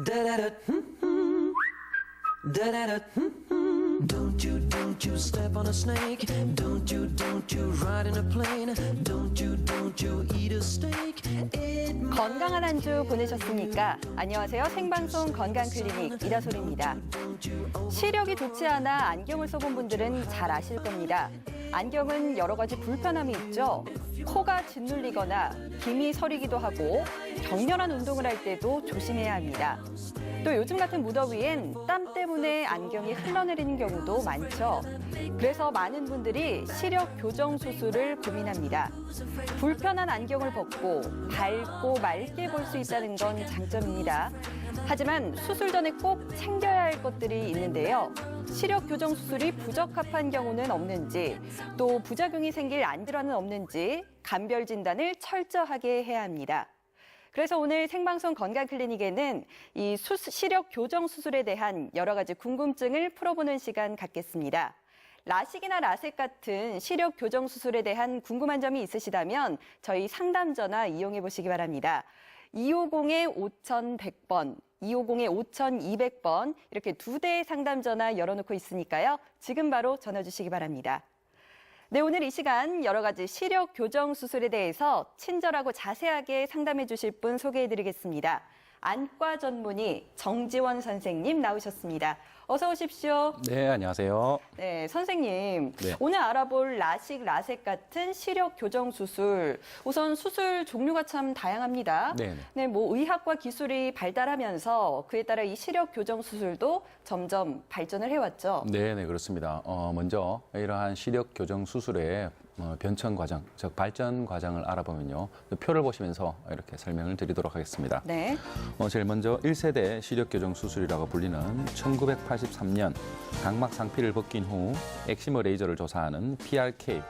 Da-da-da, da-da-da, don't you step on a snake. Don't you ride in a plane. Don't you eat a steak. 건강한 한 주 보내셨습니까? 안녕하세요. 생방송 건강클리닉 이다솔입니다. 시력이 좋지 않아 안경을 써본 분들은 잘 아실 겁니다. 안경은 여러 가지 불편함이 있죠. 코가 짓눌리거나 김이 서리기도 하고 격렬한 운동을 할 때도 조심해야 합니다. 또 요즘 같은 무더위엔 땀 때문에 안경이 흘러내리는 경우도 많죠. 그래서 많은 분들이 시력 교정 수술을 고민합니다. 불편한 안경을 벗고 밝고 맑게 볼 수 있다는 건 장점입니다. 하지만 수술 전에 꼭 챙겨야 할 것들이 있는데요. 시력 교정 수술이 부적합한 경우는 없는지, 또 부작용이 생길 안질환은 없는지 감별 진단을 철저하게 해야 합니다. 그래서 오늘 생방송 건강클리닉에는 이 시력 교정 수술에 대한 여러 가지 궁금증을 풀어보는 시간 갖겠습니다. 라식이나 라섹 같은 시력 교정 수술에 대한 궁금한 점이 있으시다면 저희 상담 전화 이용해 보시기 바랍니다. 250-5100번, 250-5200번 이렇게 두 대의 상담 전화 열어놓고 있으니까요. 지금 바로 전화 주시기 바랍니다. 네, 오늘 이 시간 여러 가지 시력 교정 수술에 대해서 친절하고 자세하게 상담해 주실 분 소개해드리겠습니다. 안과 전문의 정지원 선생님 나오셨습니다. 어서 오십시오. 네, 안녕하세요. 네, 선생님. 네. 오늘 알아볼 라식, 라섹 같은 시력 교정 수술. 우선 수술 종류가 참 다양합니다. 네. 네, 뭐 의학과 기술이 발달하면서 그에 따라 이 시력 교정 수술도 점점 발전을 해왔죠. 네, 그렇습니다. 먼저 이러한 시력 교정 수술의 변천 과정, 즉 발전 과정을 알아보면요. 표를 보시면서 이렇게 설명을 드리도록 하겠습니다. 네. 제일 먼저 1세대 시력 교정 수술이라고 불리는 1983년 각막 상피를 벗긴 후 엑시머 레이저를 조사하는 PRK,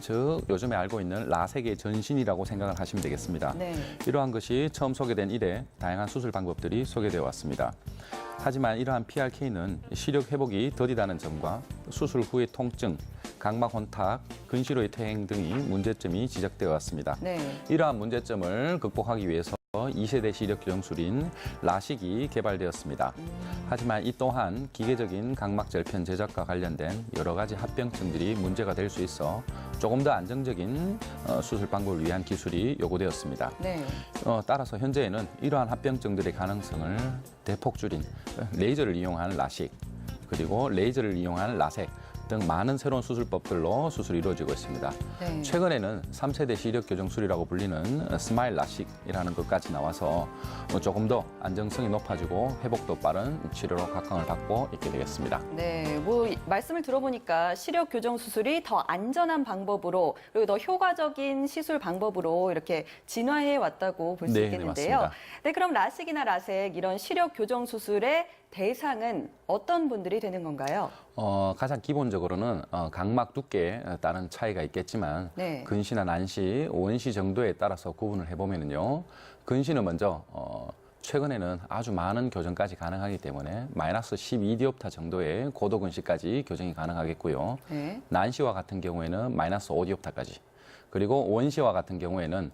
즉 요즘에 알고 있는 라섹의 전신이라고 생각을 하시면 되겠습니다. 네. 이러한 것이 처음 소개된 이래 다양한 수술 방법들이 소개되어 왔습니다. 하지만 이러한 PRK는 시력 회복이 더디다는 점과 수술 후의 통증, 각막 혼탁, 근시로의 퇴행 등이 문제점이 지적되어 왔습니다. 네. 이러한 문제점을 극복하기 위해서 2세대 시력 교정술인 라식이 개발되었습니다. 하지만 이 또한 기계적인 각막 절편 제작과 관련된 여러 가지 합병증들이 문제가 될 수 있어 조금 더 안정적인 수술 방법을 위한 기술이 요구되었습니다. 네. 따라서 현재에는 이러한 합병증들의 가능성을 대폭 줄인 레이저를 이용한 라식, 그리고 레이저를 이용한 라섹 등 많은 새로운 수술법들로 수술이 이루어지고 있습니다. 네. 최근에는 3세대 시력 교정술이라고 불리는 스마일 라식이라는 것까지 나와서 조금 더 안정성이 높아지고 회복도 빠른 치료로 각광을 받고 있게 되겠습니다. 네, 뭐 말씀을 들어보니까 시력 교정 수술이 더 안전한 방법으로 그리고 더 효과적인 시술 방법으로 이렇게 진화해 왔다고 볼 수 네, 있겠는데요. 맞습니다. 네, 그럼 라식이나 라섹 이런 시력 교정 수술의 대상은 어떤 분들이 되는 건가요? 가장 기본적으로는 각막 두께에 따른 차이가 있겠지만 네. 근시나 난시, 원시 정도에 따라서 구분을 해보면요. 근시는 먼저 최근에는 아주 많은 교정까지 가능하기 때문에 마이너스 12디옵타 정도의 고도 근시까지 교정이 가능하겠고요. 네. 난시와 같은 경우에는 마이너스 5디옵타까지. 그리고 원시와 같은 경우에는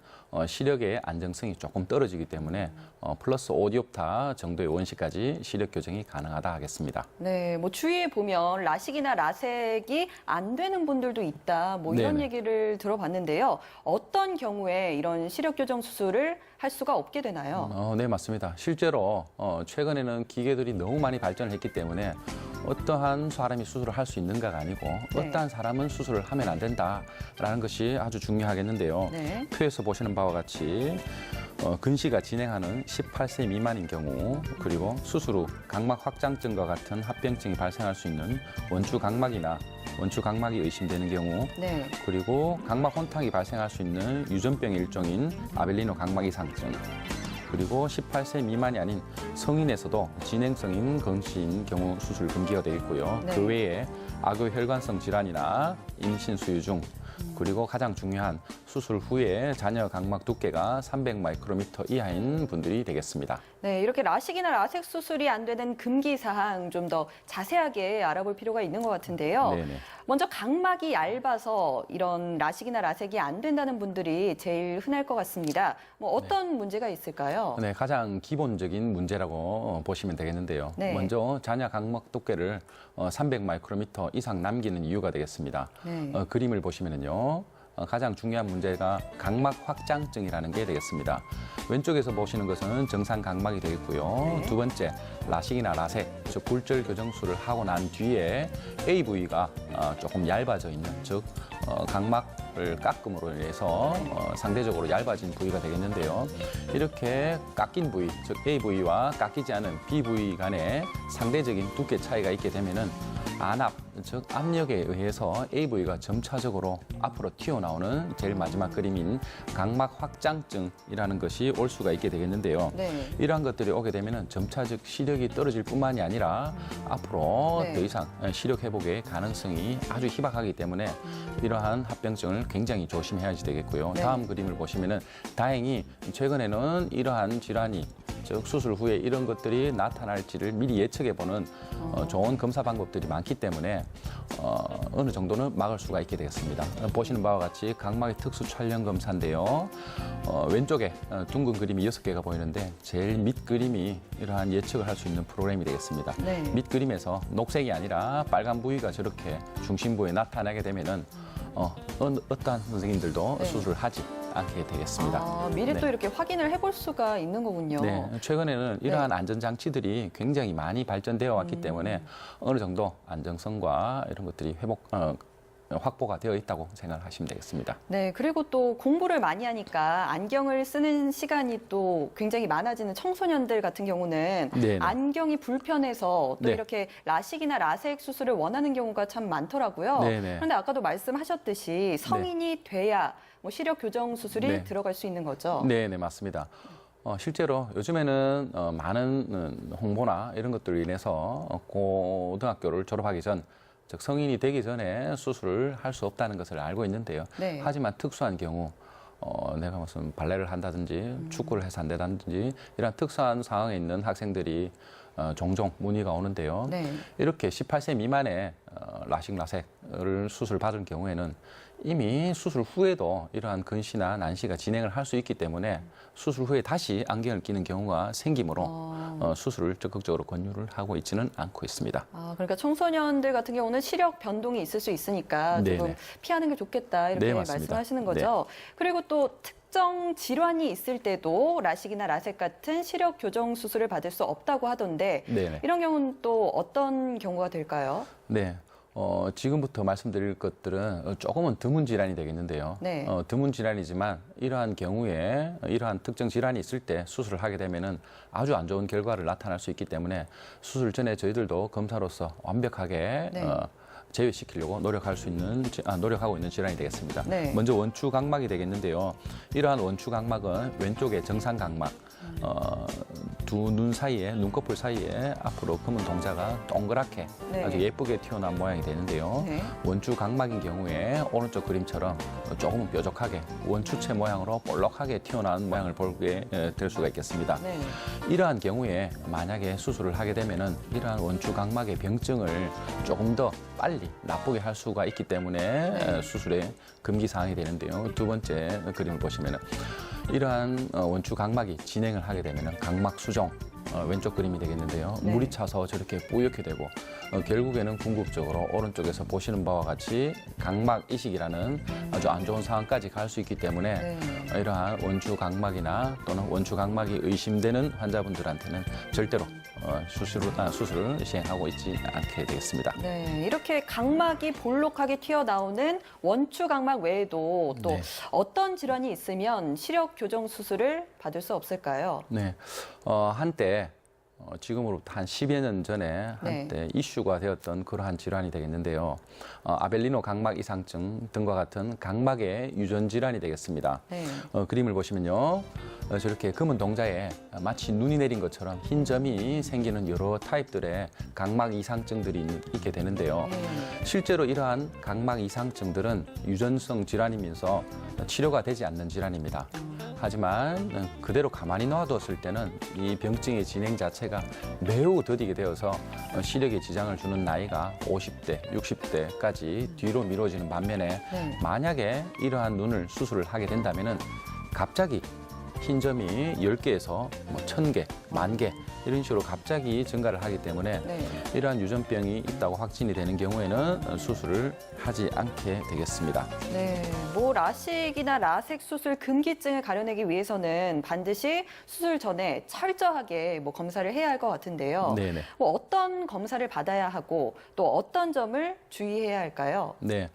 시력의 안정성이 조금 떨어지기 때문에 플러스 5디옵타 정도의 원시까지 시력 교정이 가능하다 하겠습니다. 네, 뭐 주위에 보면 라식이나 라섹이 안 되는 분들도 있다. 뭐 이런 네네. 얘기를 들어봤는데요. 어떤 경우에 이런 시력 교정 수술을 할 수가 없게 되나요? 네, 맞습니다. 실제로 최근에는 기계들이 너무 많이 발전했기 때문에 어떠한 사람이 수술을 할 수 있는가가 아니고 네. 어떠한 사람은 수술을 하면 안 된다라는 것이 아주 중요하겠는데요. 네. 표에서 보시는 바와 같이 근시가 진행하는 18세 미만인 경우, 그리고 수술 후 각막 확장증과 같은 합병증이 발생할 수 있는 원추 각막이나 원추 각막이 의심되는 경우, 네. 그리고 각막 혼탁이 발생할 수 있는 유전병의 일종인 아벨리노 각막 이상증, 그리고 18세 미만이 아닌 성인에서도 진행성인 근시인 경우 수술 금기가 되어 있고요. 네. 그 외에 악의 혈관성 질환이나 임신 수유 중, 그리고 가장 중요한 수술 후에 자녀 각막 두께가 300 마이크로미터 이하인 분들이 되겠습니다. 네, 이렇게 라식이나 라섹 수술이 안 되는 금기 사항 좀 더 자세하게 알아볼 필요가 있는 것 같은데요. 네네. 먼저 각막이 얇아서 이런 라식이나 라섹이 안 된다는 분들이 제일 흔할 것 같습니다. 뭐 어떤 문제가 있을까요? 네, 가장 기본적인 문제라고 보시면 되겠는데요. 네. 먼저 잔여 각막 두께를 300 마이크로미터 이상 남기는 이유가 되겠습니다. 네. 그림을 보시면은요. 가장 중요한 문제가 각막 확장증이라는 게 되겠습니다. 왼쪽에서 보시는 것은 정상 각막이 되겠고요. 두 번째, 라식이나 라섹, 즉 굴절 교정술을 하고 난 뒤에 A 부위가 조금 얇아져 있는, 즉 각막을 깎음으로 인해서 상대적으로 얇아진 부위가 되겠는데요. 이렇게 깎인 부위, 즉 A 부위와 깎이지 않은 B 부위 간에 상대적인 두께 차이가 있게 되면은 안압, 즉 압력에 의해서 A 부위가 점차적으로 앞으로 튀어나오는 제일 마지막 그림인 각막 확장증이라는 것이 올 수가 있게 되겠는데요. 네. 이러한 것들이 오게 되면 점차적 시력이 떨어질 뿐만이 아니라 앞으로 네. 더 이상 시력 회복의 가능성이 아주 희박하기 때문에 이러한 합병증을 굉장히 조심해야 되겠고요. 네. 다음 그림을 보시면은 다행히 최근에는 이러한 질환이 즉 수술 후에 이런 것들이 나타날지를 미리 예측해보는 좋은 검사 방법들이 많기 때문에 어느 정도는 막을 수가 있게 되겠습니다. 보시는 바와 같이 각막의 특수 촬영 검사인데요. 왼쪽에 둥근 그림이 6개가 보이는데 제일 밑 그림이 이러한 예측을 할 수 있는 프로그램이 되겠습니다. 네. 밑 그림에서 녹색이 아니라 빨간 부위가 저렇게 중심부에 나타나게 되면은 어떠한 선생님들도 네. 수술을 하지 않게 되겠습니다. 미리 네. 또 이렇게 확인을 해볼 수가 있는 거군요. 네, 최근에는 이러한 안전장치들이 굉장히 많이 발전되어 왔기 때문에 어느 정도 안정성과 이런 것들이 확보가 되어 있다고 생각하시면 되겠습니다. 네, 그리고 또 공부를 많이 하니까 안경을 쓰는 시간이 또 굉장히 많아지는 청소년들 같은 경우는 네네. 안경이 불편해서 또 네. 이렇게 라식이나 라섹 수술을 원하는 경우가 참 많더라고요. 네네. 그런데 아까도 말씀하셨듯이 성인이 돼야 뭐 시력 교정 수술이 네. 들어갈 수 있는 거죠. 네, 네, 맞습니다. 실제로 요즘에는 많은 홍보나 이런 것들로 인해서 고등학교를 졸업하기 전, 즉 성인이 되기 전에 수술을 할 수 없다는 것을 알고 있는데요. 네. 하지만 특수한 경우 내가 무슨 발레를 한다든지 축구를 해서 한다든지 이런 특수한 상황에 있는 학생들이 종종 문의가 오는데요. 네. 이렇게 18세 미만의 라식, 라섹을 수술 받은 경우에는 이미 수술 후에도 이러한 근시나 난시가 진행을 할 수 있기 때문에 수술 후에 다시 안경을 끼는 경우가 생기므로 수술을 적극적으로 권유를 하고 있지는 않고 있습니다. 그러니까 청소년들 같은 경우는 시력 변동이 있을 수 있으니까 조금 네네. 피하는 게 좋겠다 이렇게 네, 맞습니다. 말씀하시는 거죠. 그리고 또 특정 질환이 있을 때도 라식이나 라섹 같은 시력 교정 수술을 받을 수 없다고 하던데 네네. 이런 경우는 또 어떤 경우가 될까요? 네. 지금부터 말씀드릴 것들은 조금은 드문 질환이 되겠는데요. 네. 드문 질환이지만 이러한 경우에 이러한 특정 질환이 있을 때 수술을 하게 되면은 아주 안 좋은 결과를 나타날 수 있기 때문에 수술 전에 저희들도 검사로서 완벽하게 네. 제외시키려고 노력하고 있는 질환이 되겠습니다. 네. 먼저 원추 각막이 되겠는데요. 이러한 원추 각막은 왼쪽의 정상 각막, 두 눈 사이에, 눈꺼풀 사이에 앞으로 검은 동자가 동그랗게 네. 아주 예쁘게 튀어나온 모양이 되는데요. 네. 원추 각막인 경우에 오른쪽 그림처럼 조금은 뾰족하게 원추체 모양으로 볼록하게 튀어나온 모양을 보게 될 수가 있겠습니다. 네. 이러한 경우에 만약에 수술을 하게 되면은 이러한 원추 각막의 병증을 조금 더 빨리 나쁘게 할 수가 있기 때문에 수술의 금기 사항이 되는데요. 두 번째 그림을 보시면은 이러한 원추 각막이 진행을 하게 되면은 각막 수정, 왼쪽 그림이 되겠는데요. 네. 물이 차서 저렇게 뿌옇게 되고 결국에는 궁극적으로 오른쪽에서 보시는 바와 같이 각막 이식이라는 아주 안 좋은 상황까지 갈 수 있기 때문에 이러한 원추 각막이나 또는 원추 각막이 의심되는 환자분들한테는 절대로 수술을 시행하고 있지 않게 되겠습니다. 네, 이렇게 각막이 볼록하게 튀어나오는 원추 각막 외에도 또 네. 어떤 질환이 있으면 시력 교정 수술을 받을 수 없을까요? 네, 한때 지금으로부터 한 10여 년 전에 한때 이슈가 되었던 그러한 질환이 되겠는데요. 아벨리노 각막 이상증 등과 같은 각막의 유전 질환이 되겠습니다. 네. 그림을 보시면요. 저렇게 검은 동자에 마치 눈이 내린 것처럼 흰 점이 생기는 여러 타입들의 각막 이상증들이 있게 되는데요. 실제로 이러한 각막 이상증들은 유전성 질환이면서 치료가 되지 않는 질환입니다. 하지만 그대로 가만히 놔뒀을 때는 이 병증의 진행 자체가 매우 더디게 되어서 시력에 지장을 주는 나이가 50대, 60대까지 뒤로 미뤄지는 반면에 네. 만약에 이러한 눈을 수술을 하게 된다면은 갑자기 흰 점이 10개에서 뭐 1000개, 10,000개 이런 식으로 갑자기 증가를 하기 때문에 네. 이러한 유전병이 있다고 확진이 되는 경우에는 수술을 하지 않게 되겠습니다. 네, 뭐 라식이나 라섹 수술 금기증을 가려내기 위해서는 반드시 수술 전에 철저하게 뭐 검사를 해야 할 것 같은데요. 네네. 뭐 어떤 검사를 받아야 하고 또 어떤 점을 주의해야 할까요? 네,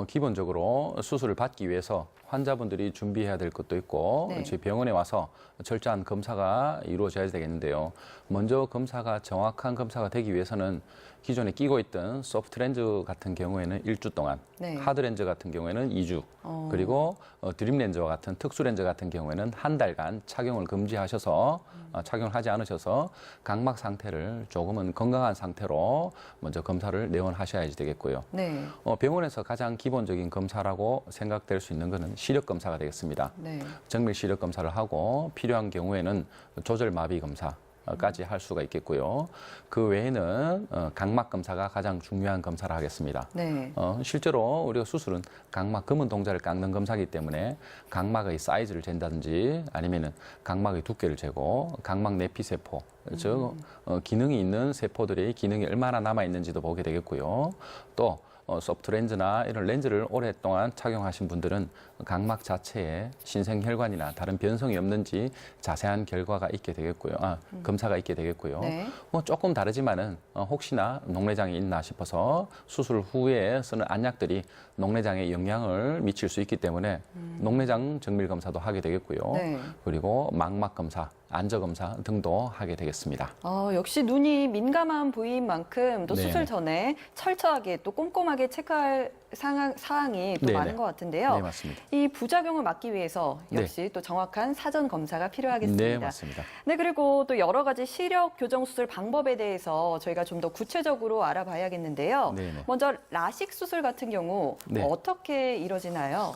기본적으로 수술을 받기 위해서 환자분들이 준비해야 될 것도 있고 네. 저희 병원에 와서 철저한 검사가 이루어져야 되겠는데요. 먼저 검사가 정확한 검사가 되기 위해서는 기존에 끼고 있던 소프트 렌즈 같은 경우에는 1주 동안, 네. 하드 렌즈 같은 경우에는 2주, 그리고 드림 렌즈와 같은 특수 렌즈 같은 경우에는 한 달간 착용을 금지하셔서 착용을 하지 않으셔서 각막 상태를 조금은 건강한 상태로 먼저 검사를 내원하셔야지 되겠고요. 네. 병원에서 가장 기본적인 검사라고 생각될 수 있는 것은 시력 검사가 되겠습니다. 네. 정밀 시력 검사를 하고 필요한 경우에는 조절 마비 검사까지 할 수가 있겠고요. 그 외에는 각막 검사가 가장 중요한 검사를 하겠습니다. 네. 실제로 우리가 수술은 각막 금은 동자를 깎는 검사이기 때문에 각막의 사이즈를 잰다든지 아니면은 각막의 두께를 재고 각막 내피 세포, 즉 기능이 있는 세포들의 기능이 얼마나 남아 있는지도 보게 되겠고요. 또 소프트 렌즈나 이런 렌즈를 오랫동안 착용하신 분들은 각막 자체에 신생혈관이나 다른 변성이 없는지 자세한 결과가 있게 되겠고요. 검사가 있게 되겠고요. 네. 뭐 조금 다르지만은 혹시나 녹내장이 있나 싶어서 수술 후에 쓰는 안약들이 녹내장에 영향을 미칠 수 있기 때문에 녹내장 정밀 검사도 하게 되겠고요. 네. 그리고 망막 검사, 안저 검사 등도 하게 되겠습니다. 역시 눈이 민감한 부위인 만큼 또 네. 수술 전에 철저하게 또 꼼꼼하게 체크할 사항이 또 네네. 많은 것 같은데요. 네, 맞습니다. 이 부작용을 막기 위해서 역시 또 정확한 사전 검사가 필요하겠습니다. 네, 맞습니다. 네, 그리고 또 여러 가지 시력 교정 수술 방법에 대해서 저희가 좀 더 구체적으로 알아봐야겠는데요. 네네. 먼저 라식 수술 같은 경우 네. 어떻게 이루어지나요?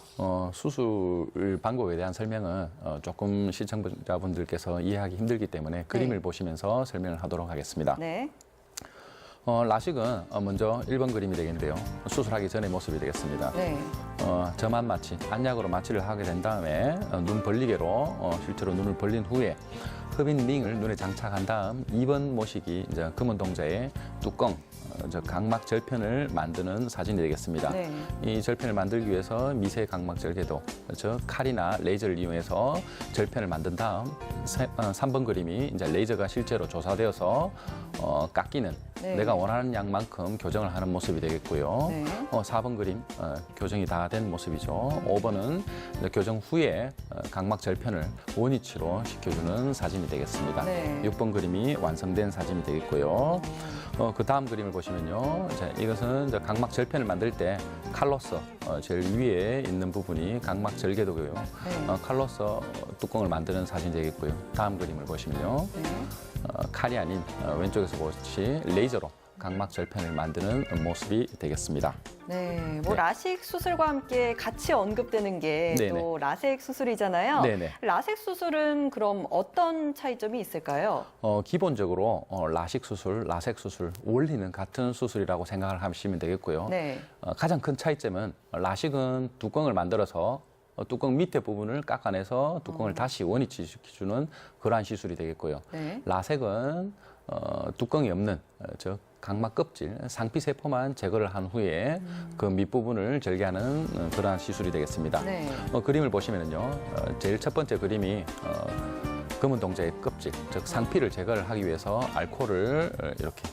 수술 방법에 대한 설명은 조금 시청자분들께서 이해하기 힘들기 때문에 그림을 보시면서 설명을 하도록 하겠습니다. 네. 라식은 먼저 1번 그림이 되겠는데요. 수술하기 전의 모습이 되겠습니다. 네. 점암 마취, 안약으로 마취를 하게 된 다음에 눈 벌리개로 실제로 눈을 벌린 후에 흡인 링을 눈에 장착한 다음 2번 모식이 이제 금은 동자의 뚜껑, 각막 절편을 만드는 사진이 되겠습니다. 네. 이 절편을 만들기 위해서 미세 각막 절개도, 즉 칼이나 레이저를 이용해서 절편을 만든 다음 3번 그림이 이제 레이저가 실제로 조사되어서 깎이는 네. 내가 원하는 양만큼 교정을 하는 모습이 되겠고요. 네. 4번 그림 교정이 다 된 모습이죠. 5번은 교정 후에 각막 절편을 원위치로 시켜주는 사진이 되겠습니다. 네. 6번 그림이 완성된 사진이 되겠고요. 그 다음 그림을 보시면요. 이것은 이제 각막 절편을 만들 때 칼로서 제일 위에 있는 부분이 각막 절개도고요. 네. 칼로서 뚜껑을 만드는 사진이 되겠고요. 다음 그림을 보시면요. 네. 칼이 아닌 왼쪽에서 보듯이 레이저로 각막 절편을 만드는 모습이 되겠습니다. 네, 뭐 네. 라식 수술과 함께 같이 언급되는 게 네네. 또 라섹 수술이잖아요. 네네. 라섹 수술은 그럼 어떤 차이점이 있을까요? 기본적으로 라식 수술, 라섹 수술 원리는 같은 수술이라고 생각을 하시면 되겠고요. 네. 가장 큰 차이점은 라식은 뚜껑을 만들어서 뚜껑 밑에 부분을 깎아내서 뚜껑을 다시 원위치 시켜주는 그러한 시술이 되겠고요. 네. 라섹은 뚜껑이 없는 즉 각막 껍질, 상피 세포만 제거를 한 후에 그 밑부분을 절개하는 그러한 시술이 되겠습니다. 네. 그림을 보시면요, 제일 첫 번째 그림이 검은 동자의 껍질, 즉 상피를 제거를 하기 위해서 알코올을 이렇게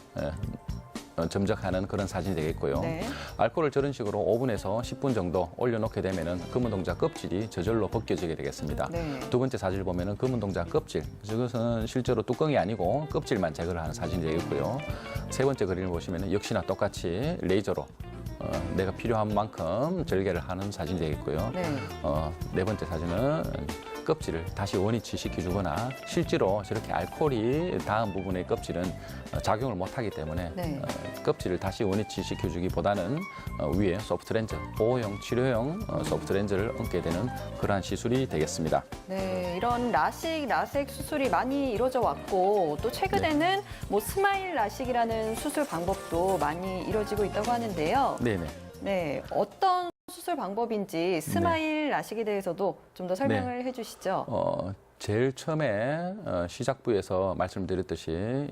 점적하는 그런 사진이 되겠고요. 네. 알코올을 저런 식으로 5분에서 10분 정도 올려놓게 되면은 검은 동자 껍질이 저절로 벗겨지게 되겠습니다. 네. 두 번째 사진을 보면은 검은 동자 껍질, 이것은 실제로 뚜껑이 아니고 껍질만 제거를 하는 사진이 되겠고요. 세 번째 그림을 보시면은 역시나 똑같이 레이저로 내가 필요한 만큼 절개를 하는 사진이 되겠고요. 네. 네 번째 사진은 껍질을 다시 원위치 시켜주거나 실제로 저렇게 알코올이 닿은 부분의 껍질은 작용을 못하기 때문에 네. 껍질을 다시 원위치 시켜주기보다는 위에 소프트렌즈, 보호용, 치료용 소프트렌즈를 얹게 되는 그러한 시술이 되겠습니다. 네, 이런 라식, 라섹 수술이 많이 이루어져 왔고 또 최근에는 뭐 스마일 라식이라는 수술 방법도 많이 이루어지고 있다고 하는데요. 네네. 네, 어떤 수술 방법인지 스마일 라식에 대해서도 좀 더 설명을 해주시죠. 제일 처음에 시작 부에서 말씀드렸듯이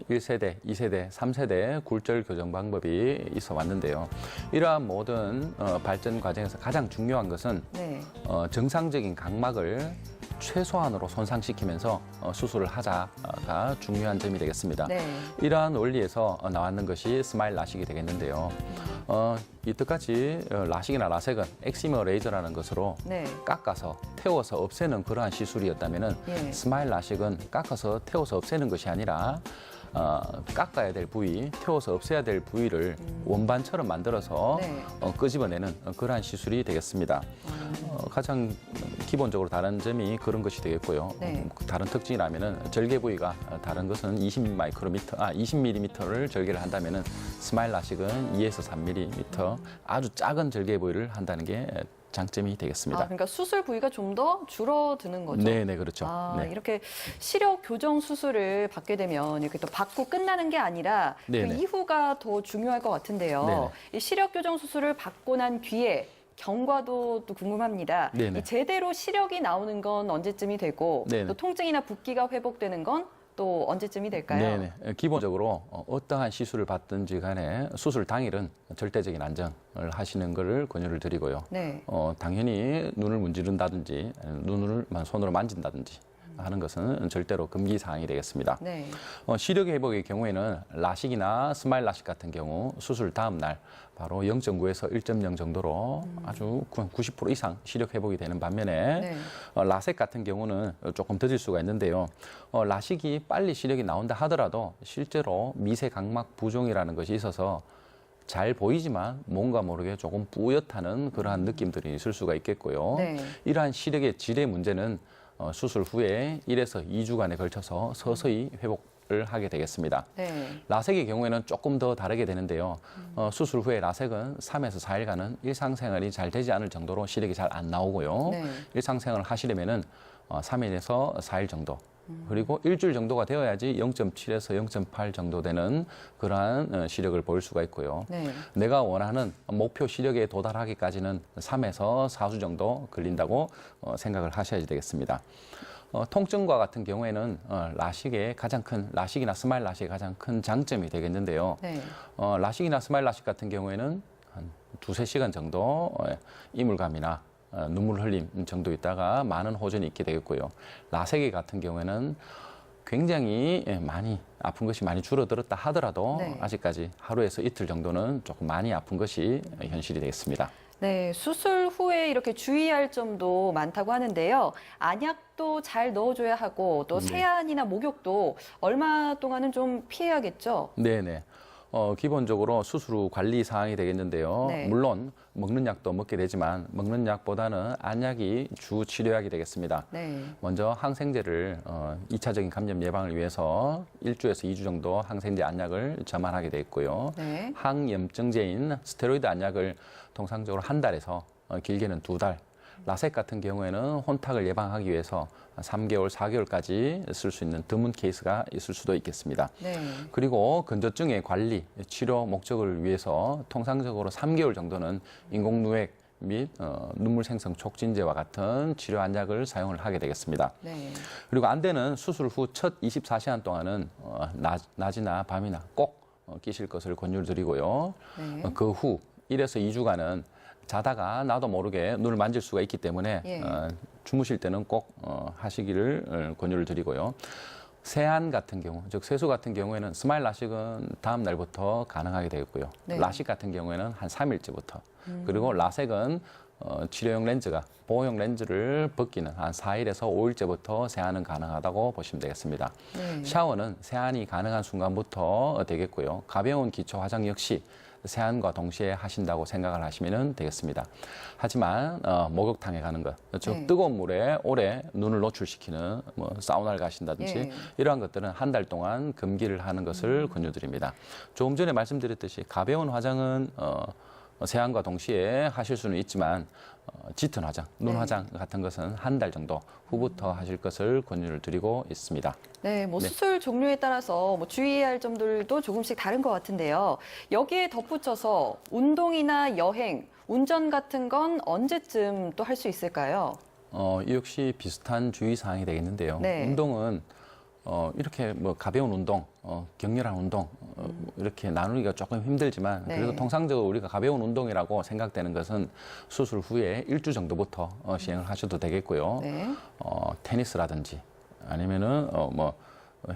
1세대, 2세대, 3세대 굴절 교정 방법이 있어 왔는데요. 이러한 모든 발전 과정에서 가장 중요한 것은 네. 정상적인 각막을 최소한으로 손상시키면서 수술을 하자가 중요한 점이 되겠습니다. 네. 이러한 원리에서 나왔는 것이 스마일 라식이 되겠는데요. 이때까지 라식이나 라섹은 엑시머 레이저라는 것으로 네. 깎아서 태워서 없애는 그러한 시술이었다면 예. 스마일 라식은 깎아서 태워서 없애는 것이 아니라 깎아야 될 부위, 태워서 없애야 될 부위를 원반처럼 만들어서 네. 끄집어내는 그러한 시술이 되겠습니다. 가장 기본적으로 다른 점이 그런 것이 되겠고요. 네. 다른 특징이라면은 절개 부위가 다른 것은 20mm를 절개를 한다면은 스마일 라식은 2에서 3mm 아주 작은 절개 부위를 한다는 게 장점이 되겠습니다. 그러니까 수술 부위가 좀 더 줄어드는 거죠? 네, 그렇죠. 네. 이렇게 시력 교정 수술을 받게 되면 이렇게 또 받고 끝나는 게 아니라 그 네네. 이후가 더 중요할 것 같은데요. 네네. 이 시력 교정 수술을 받고 난 뒤에 경과도 또 궁금합니다. 네네. 이 제대로 시력이 나오는 건 언제쯤이 되고 네네. 또 통증이나 붓기가 회복되는 건 또 언제쯤이 될까요? 네네. 기본적으로 어떠한 시술을 받든지 간에 수술 당일은 절대적인 안정을 하시는 것을 권유를 드리고요. 네. 당연히 눈을 문지른다든지 눈을 손으로 만진다든지 하는 것은 절대로 금기 사항이 되겠습니다. 네. 시력 회복의 경우에는 라식이나 스마일 라식 같은 경우 수술 다음 날 바로 0.9에서 1.0 정도로 아주 90% 이상 시력 회복이 되는 반면에 네. 라섹 같은 경우는 조금 더딜 수가 있는데요. 라식이 빨리 시력이 나온다 하더라도 실제로 미세 각막 부종이라는 것이 있어서 잘 보이지만 뭔가 모르게 조금 뿌옇다는 그러한 느낌들이 있을 수가 있겠고요. 네. 이러한 시력의 질의 문제는 수술 후에 1에서 2주간에 걸쳐서 서서히 회복을 하게 되겠습니다. 네. 라섹의 경우에는 조금 더 다르게 되는데요. 수술 후에 라섹은 3에서 4일간은 일상생활이 잘 되지 않을 정도로 시력이 잘 안 나오고요. 네. 일상생활을 하시려면은 3일에서 4일 정도. 그리고 일주일 정도가 되어야지 0.7에서 0.8 정도 되는 그러한 시력을 보일 수가 있고요. 네. 내가 원하는 목표 시력에 도달하기까지는 3에서 4주 정도 걸린다고 생각을 하셔야 되겠습니다. 통증과 같은 경우에는 라식이나 스마일 라식의 가장 큰 장점이 되겠는데요. 네. 라식이나 스마일 라식 같은 경우에는 한 2~3시간 정도 이물감이나 눈물 흘림 정도 있다가 많은 호전이 있게 되겠고요. 라섹 같은 경우에는 굉장히 많이 아픈 것이 많이 줄어들었다 하더라도 네. 아직까지 하루에서 이틀 정도는 조금 많이 아픈 것이 현실이 되겠습니다. 네, 수술 후에 이렇게 주의할 점도 많다고 하는데요. 안약도 잘 넣어줘야 하고 또 세안이나 목욕도 얼마 동안은 좀 피해야겠죠? 네네. 기본적으로 수술 후 관리 사항이 되겠는데요. 네. 물론 먹는 약도 먹게 되지만 먹는 약보다는 안약이 주 치료약이 되겠습니다. 네. 먼저 항생제를 2차적인 감염 예방을 위해서 1주에서 2주 정도 항생제 안약을 저만하게 돼 있고요. 네. 항염증제인 스테로이드 안약을 통상적으로 한 달에서 길게는 2달. 라섹 같은 경우에는 혼탁을 예방하기 위해서 3개월, 4개월까지 쓸 수 있는 드문 케이스가 있을 수도 있겠습니다. 네. 그리고 건조증의 관리, 치료 목적을 위해서 통상적으로 3개월 정도는 인공누액 및 눈물 생성 촉진제와 같은 치료 안약을 사용을 하게 되겠습니다. 네. 그리고 안대는 수술 후 첫 24시간 동안은 낮이나 밤이나 꼭 끼실 것을 권유를 드리고요. 네. 그 후 1에서 2주간은 자다가 나도 모르게 눈을 만질 수가 있기 때문에 예. 주무실 때는 꼭 하시기를 권유를 드리고요. 세안 같은 경우, 즉 세수 같은 경우에는 스마일 라식은 다음 날부터 가능하게 되겠고요. 네. 라식 같은 경우에는 한 3일째부터. 그리고 라섹은 치료용 렌즈가 보호용 렌즈를 벗기는 한 4일에서 5일째부터 세안은 가능하다고 보시면 되겠습니다. 네. 샤워는 세안이 가능한 순간부터 되겠고요. 가벼운 기초 화장 역시 세안과 동시에 하신다고 생각을 하시면 되겠습니다. 하지만 목욕탕에 가는 것, 즉 네. 뜨거운 물에 오래 눈을 노출시키는 뭐 사우나를 가신다든지 예. 이러한 것들은 한 달 동안 금기를 하는 것을 권유드립니다. 조금 전에 말씀드렸듯이 가벼운 화장은 세안과 동시에 하실 수는 있지만 짙은 화장, 눈 네. 화장 같은 것은 한 달 정도 후부터 하실 것을 권유를 드리고 있습니다. 네, 뭐 네. 수술 종류에 따라서 뭐 주의해야 할 점들도 조금씩 다른 것 같은데요. 여기에 덧붙여서 운동이나 여행, 운전 같은 건 언제쯤 또 할 수 있을까요? 이 역시 비슷한 주의 사항이 되겠는데요. 네. 운동은 이렇게 뭐 가벼운 운동, 격렬한 운동 뭐 이렇게 나누기가 조금 힘들지만 네. 그래도 통상적으로 우리가 가벼운 운동이라고 생각되는 것은 수술 후에 1주 정도부터 시행을 하셔도 되겠고요. 네. 테니스라든지 아니면은 뭐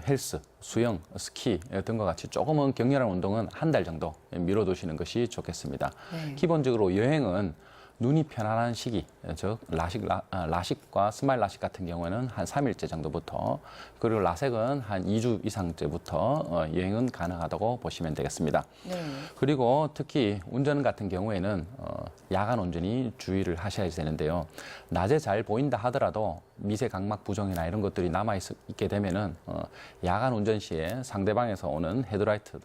헬스, 수영, 스키 등과 같이 조금은 격렬한 운동은 한 달 정도 미뤄두시는 것이 좋겠습니다. 네. 기본적으로 여행은 눈이 편안한 시기, 즉 라식과 스마일 라식 같은 경우에는 한 3일째 정도부터, 그리고 라섹은 한 2주 이상째부터 여행은 가능하다고 보시면 되겠습니다. 네. 그리고 특히 운전 같은 경우에는 야간 운전이 주의를 하셔야 되는데요. 낮에 잘 보인다 하더라도 미세 각막 부종이나 이런 것들이 남아 있게 되면은 야간 운전 시에 상대방에서 오는 헤드라이트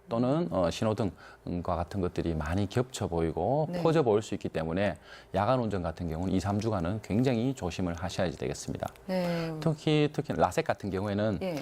또는 신호등과 같은 것들이 많이 겹쳐 보이고 네. 퍼져 보일 수 있기 때문에 야간 운전 같은 경우는 2, 3주간은 굉장히 조심을 하셔야 되겠습니다. 네. 특히 라섹 같은 경우에는 예.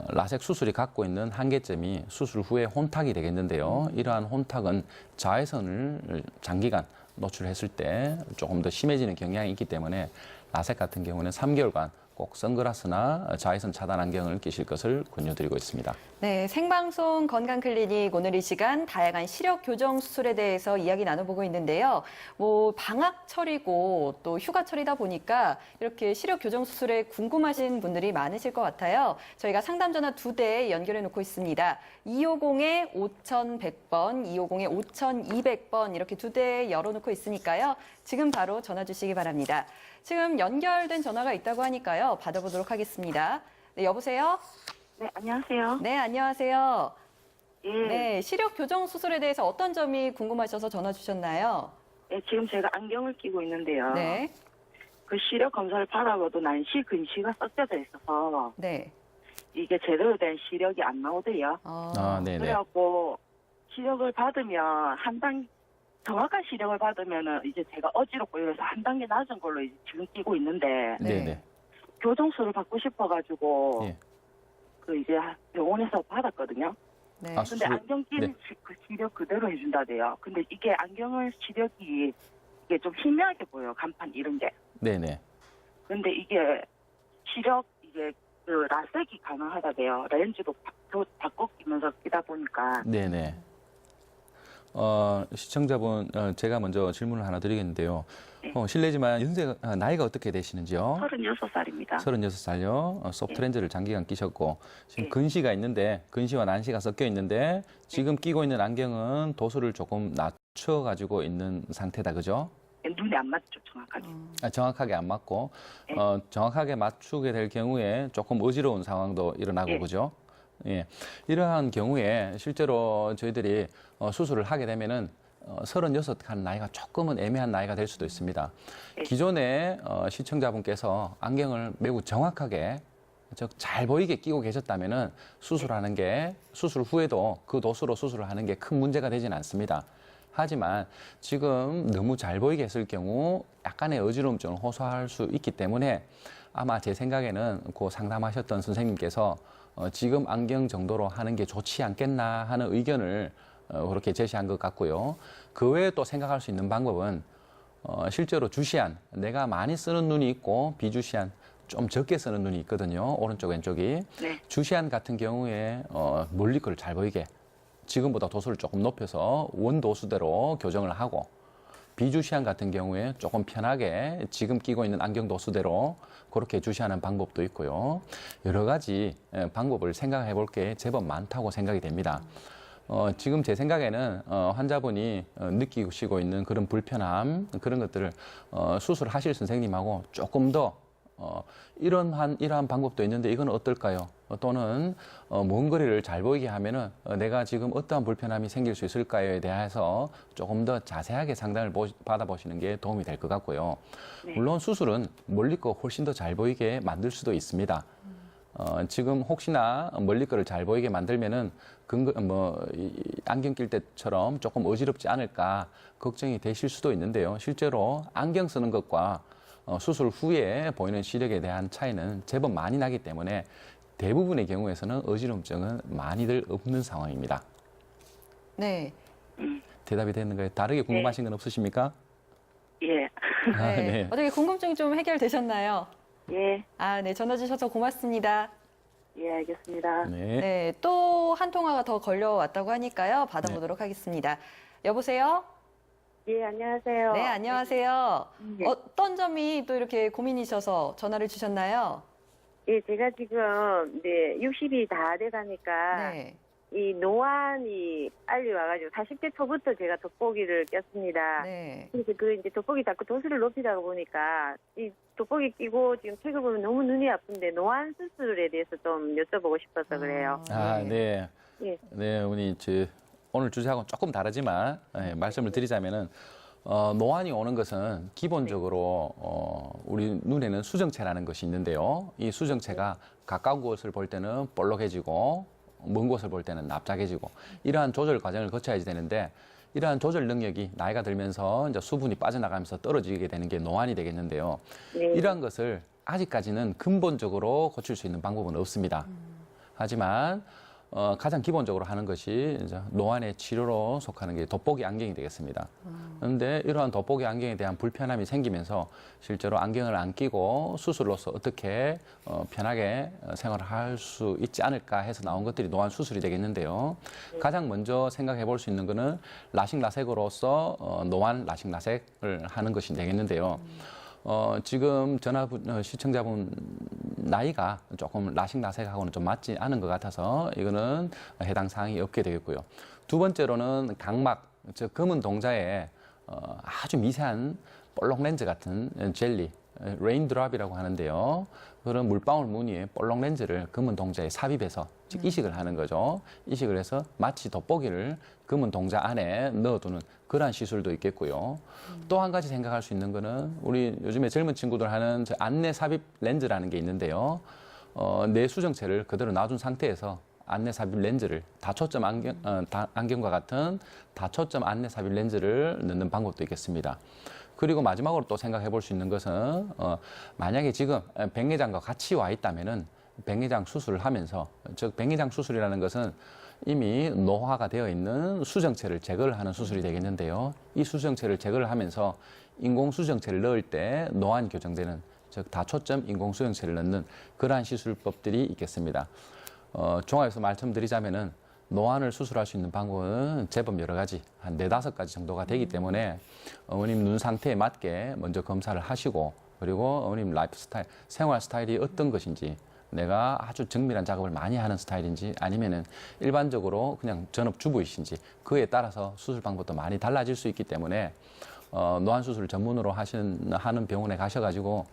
라섹 수술이 갖고 있는 한계점이 수술 후에 혼탁이 되겠는데요. 이러한 혼탁은 자외선을 장기간 노출했을 때 조금 더 심해지는 경향이 있기 때문에 라섹 같은 경우는 3개월간 꼭 선글라스나 자외선 차단 안경을 끼실 것을 권유드리고 있습니다. 네, 생방송 건강클리닉 오늘 이 시간 다양한 시력 교정 수술에 대해서 이야기 나눠보고 있는데요. 뭐 방학철이고 또 휴가철이다 보니까 이렇게 시력 교정 수술에 궁금하신 분들이 많으실 것 같아요. 저희가 상담 전화 2대 연결해 놓고 있습니다. 250-5100번, 250-5200번 이렇게 2대 열어놓고 있으니까요. 지금 바로 전화 주시기 바랍니다. 지금 연결된 전화가 있다고 하니까요. 받아보도록 하겠습니다. 네, 여보세요? 네, 안녕하세요. 네, 안녕하세요. 예, 네, 시력 교정 수술에 대해서 어떤 점이 궁금하셔서 전화 주셨나요? 예, 지금 제가 안경을 끼고 있는데요. 네, 그 시력 검사를 받아봐도 난시, 근시가 섞여져 있어서 네. 이게 제대로 된 시력이 안 나오대요. 네네. 그래갖고 시력을 받으면 정확한 시력을 받으면은 이제 제가 어지럽고 이래서 한 단계 낮은 걸로 이제 지금 끼고 있는데 네. 네네. 교정술을 받고 싶어가지고 예. 그 이제 병원에서 받았거든요. 네. 아, 근데 수술- 안경 끼는 네. 그 시력 그대로 해준다대요. 근데 이게 안경을 시력이 이게 좀 희미하게 보여, 간판 이런 게. 네네. 근데 이게 시력 이게 그 라섹이 가능하다대요. 렌즈도 바꿔 끼면서 끼다 보니까. 네네. 시청자분, 제가 먼저 질문을 하나 드리겠는데요. 실례지만 나이가 어떻게 되시는지요? 36살입니다. 36살요. 소프트렌즈를 장기간 끼셨고 지금 네. 근시가 있는데 근시와 난시가 섞여 있는데 지금 끼고 있는 안경은 도수를 조금 낮춰 가지고 있는 상태다, 그죠? 눈이 안 맞죠, 정확하게. 정확하게 안 맞고 네. 정확하게 맞추게 될 경우에 조금 어지러운 상황도 일어나고 네. 그죠? 예, 이러한 경우에 실제로 저희들이 수술을 하게 되면은 36한 나이가 조금은 애매한 나이가 될 수도 있습니다. 네. 기존에 시청자분께서 안경을 매우 정확하게 즉 잘 보이게 끼고 계셨다면은 수술하는 게 수술 후에도 그 도수로 수술을 하는 게 큰 문제가 되지는 않습니다. 하지만 지금 너무 잘 보이게 했을 경우 약간의 어지러움증을 호소할 수 있기 때문에 아마 제 생각에는 그 상담하셨던 선생님께서 지금 안경 정도로 하는 게 좋지 않겠나 하는 의견을 그렇게 제시한 것 같고요. 그 외에 또 생각할 수 있는 방법은 실제로 주시안, 내가 많이 쓰는 눈이 있고 비주시안, 좀 적게 쓰는 눈이 있거든요. 오른쪽, 왼쪽이. 네. 주시안 같은 경우에 멀리 걸 잘 보이게 지금보다 도수를 조금 높여서 원도수대로 교정을 하고 비주시안 같은 경우에 조금 편하게 지금 끼고 있는 안경 도수대로 그렇게 주시하는 방법도 있고요. 여러 가지 방법을 생각해 볼 게 제법 많다고 생각이 됩니다. 지금 제 생각에는 환자분이 느끼시고 있는 그런 불편함, 그런 것들을 수술하실 선생님하고 조금 더 이러한 방법도 있는데 이건 어떨까요? 또는 먼 거리를 잘 보이게 하면은 내가 지금 어떠한 불편함이 생길 수 있을까요에 대해서 조금 더 자세하게 상담을 받아보시는 게 도움이 될 것 같고요. 네. 물론 수술은 멀리 거 훨씬 더 잘 보이게 만들 수도 있습니다. 지금 혹시나 멀리 거를 잘 보이게 만들면은 이 안경 낄 때처럼 조금 어지럽지 않을까 걱정이 되실 수도 있는데요. 실제로 안경 쓰는 것과 수술 후에 보이는 시력에 대한 차이는 제법 많이 나기 때문에 대부분의 경우에서는 어지럼증은 많이들 없는 상황입니다. 네. 대답이 됐는가요? 다르게 궁금하신 건 없으십니까? 예. 아, 네. 어떻게 궁금증 좀 해결되셨나요? 예. 아, 네. 전화 주셔서 고맙습니다. 예, 알겠습니다. 네. 네. 또 한 통화가 더 걸려왔다고 하니까요. 받아보도록 하겠습니다. 여보세요? 예, 안녕하세요. 네, 안녕하세요. 네. 어떤 점이 또 이렇게 고민이셔서 전화를 주셨나요? 예, 제가 지금, 60이 다 돼가니까, 네. 이 노안이 빨리 와가지고, 40대 초부터 제가 돋보기를 꼈습니다. 네. 그래서 이제 돋보기 자꾸 도수를 높이다 보니까, 이 돋보기 끼고 지금 책을 보면 너무 눈이 아픈데, 노안 수술에 대해서 좀 여쭤보고 싶어서 그래요. 네. 예. 네, 오늘 주제하고는 조금 다르지만 말씀을 드리자면은 노안이 오는 것은 기본적으로 우리 눈에는 수정체라는 것이 있는데요. 이 수정체가 가까운 곳을 볼 때는 볼록해지고 먼 곳을 볼 때는 납작해지고 이러한 조절 과정을 거쳐야지 되는데 이러한 조절 능력이 나이가 들면서 이제 수분이 빠져나가면서 떨어지게 되는 게 노안이 되겠는데요. 네. 이러한 것을 아직까지는 근본적으로 고칠 수 있는 방법은 없습니다. 하지만 가장 기본적으로 하는 것이 이제 노안의 치료로 속하는 게 돋보기 안경이 되겠습니다. 그런데 이러한 돋보기 안경에 대한 불편함이 생기면서 실제로 안경을 안 끼고 수술로서 어떻게 편하게 생활을 할 수 있지 않을까 해서 나온 것들이 노안 수술이 되겠는데요. 가장 먼저 생각해 볼 수 있는 것은 라식 라섹으로서 노안 라식 라섹을 하는 것이 되겠는데요. 지금 시청자분 나이가 조금 라식 라섹하고는 좀 맞지 않은 것 같아서 이거는 해당 사항이 없게 되겠고요. 두 번째로는 각막, 즉 검은 동자에 아주 미세한 볼록 렌즈 같은 젤리, 레인드롭이라고 하는데요. 그런 물방울 무늬의 볼록 렌즈를 검은 동자에 삽입해서 즉 이식을 하는 거죠. 이식을 해서 마치 돋보기를 검은 동자 안에 넣어두는 그러한 시술도 있겠고요. 또 한 가지 생각할 수 있는 거는 우리 요즘에 젊은 친구들 하는 저 안내 삽입 렌즈라는 게 있는데요. 내 수정체를 그대로 놔둔 상태에서 안내 삽입 렌즈를 다초점 안경과 같은 다초점 안내 삽입 렌즈를 넣는 방법도 있겠습니다. 그리고 마지막으로 또 생각해 볼 수 있는 것은 만약에 지금 백내장과 같이 와 있다면은 백내장 수술을 하면서 즉 백내장 수술이라는 것은 이미 노화가 되어 있는 수정체를 제거를 하는 수술이 되겠는데요. 이 수정체를 제거를 하면서 인공 수정체를 넣을 때 노안 교정되는 즉 다초점 인공 수정체를 넣는 그러한 시술법들이 있겠습니다. 종합해서 말씀드리자면은 노안을 수술할 수 있는 방법은 제법 여러 가지, 한 4-5가지 정도가 되기 때문에 어머님 눈 상태에 맞게 먼저 검사를 하시고 그리고 어머님 라이프 스타일, 생활 스타일이 어떤 것인지 내가 아주 정밀한 작업을 많이 하는 스타일인지 아니면은 일반적으로 그냥 전업주부이신지 그에 따라서 수술 방법도 많이 달라질 수 있기 때문에 노안 수술을 전문으로 하는 병원에 가셔가지고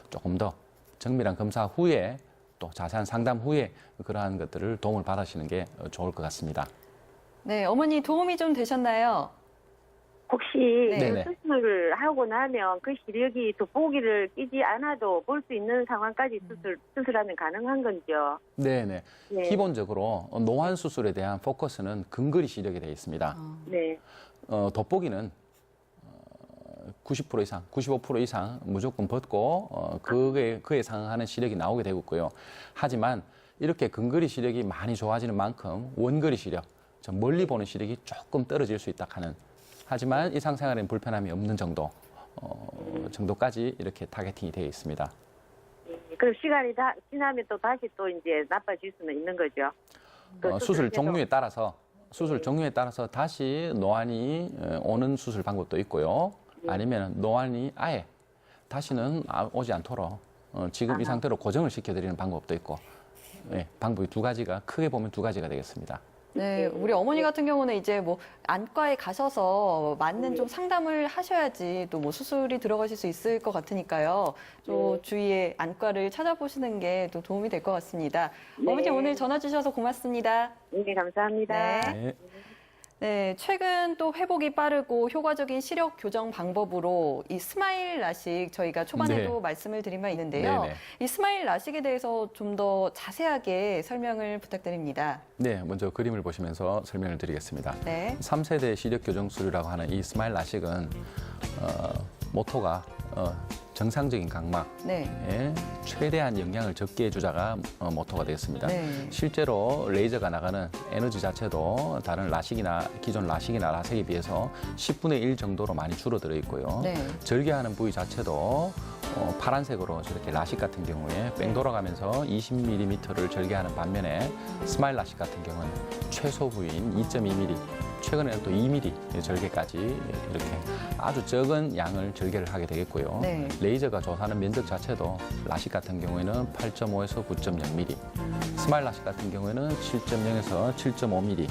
조금 더 정밀한 검사 후에 또 자세한 상담 후에 그러한 것들을 도움을 받으시는 게 좋을 것 같습니다. 네, 어머니 도움이 좀 되셨나요? 혹시 네네. 그 수술을 하고 나면 그 시력이 돋보기를 끼지 않아도 볼 수 있는 상황까지 수술하면 가능한 건지요? 네네. 네. 기본적으로 노안 수술에 대한 포커스는 근거리 시력에 되어 있습니다. 네. 돋보기는 90% 이상, 95% 이상 무조건 벗고 그에 상응하는 시력이 나오게 되고 있고요. 하지만 이렇게 근거리 시력이 많이 좋아지는 만큼 원거리 시력, 저 멀리 보는 시력이 조금 떨어질 수 있다 하는 하지만 일상생활에는 불편함이 없는 정도까지 이렇게 타겟팅이 되어 있습니다. 그럼 시간이 다 지나면 또 다시 또 이제 나빠질 수는 있는 거죠? 그 수술 수술해서- 종류에 따라서 다시 노안이 오는 수술 방법도 있고요. 아니면 노안이 아예 다시는 오지 않도록 지금 이 상태로 고정을 시켜드리는 방법도 있고 방법이 두 가지가 크게 보면 두 가지가 되겠습니다. 네, 우리 어머니 같은 경우는 이제 뭐 안과에 가셔서 맞는 좀 상담을 하셔야지 또 뭐 수술이 들어가실 수 있을 것 같으니까요. 또 주위에 안과를 찾아보시는 게 또 도움이 될 것 같습니다. 네. 어머니 오늘 전화 주셔서 고맙습니다. 네, 감사합니다. 네. 네, 최근 또 회복이 빠르고 효과적인 시력 교정 방법으로 이 스마일 라식 저희가 초반에도 네. 말씀을 드린 바 있는데요. 네네. 이 스마일 라식에 대해서 좀 더 자세하게 설명을 부탁드립니다. 네, 먼저 그림을 보시면서 설명을 드리겠습니다. 네. 3세대 시력 교정술이라고 하는 이 스마일 라식은 모토가 정상적인 각막에 네. 최대한 영향을 적게 해주자가 모토가 되겠습니다. 네. 실제로 레이저가 나가는 에너지 자체도 다른 기존 라식이나 라섹에 비해서 10분의 1 정도로 많이 줄어들어 있고요. 네. 절개하는 부위 자체도 파란색으로 저렇게 라식 같은 경우에 뺑 돌아가면서 20mm를 절개하는 반면에 스마일 라식 같은 경우는 최소 부위인 2.2mm, 최근에는 또 2mm 절개까지 이렇게 아주 적은 양을 절개를 하게 되겠고요. 네. 레이저가 조사하는 면적 자체도 라식 같은 경우에는 8.5에서 9.0mm, 스마일 라식 같은 경우에는 7.0에서 7.5mm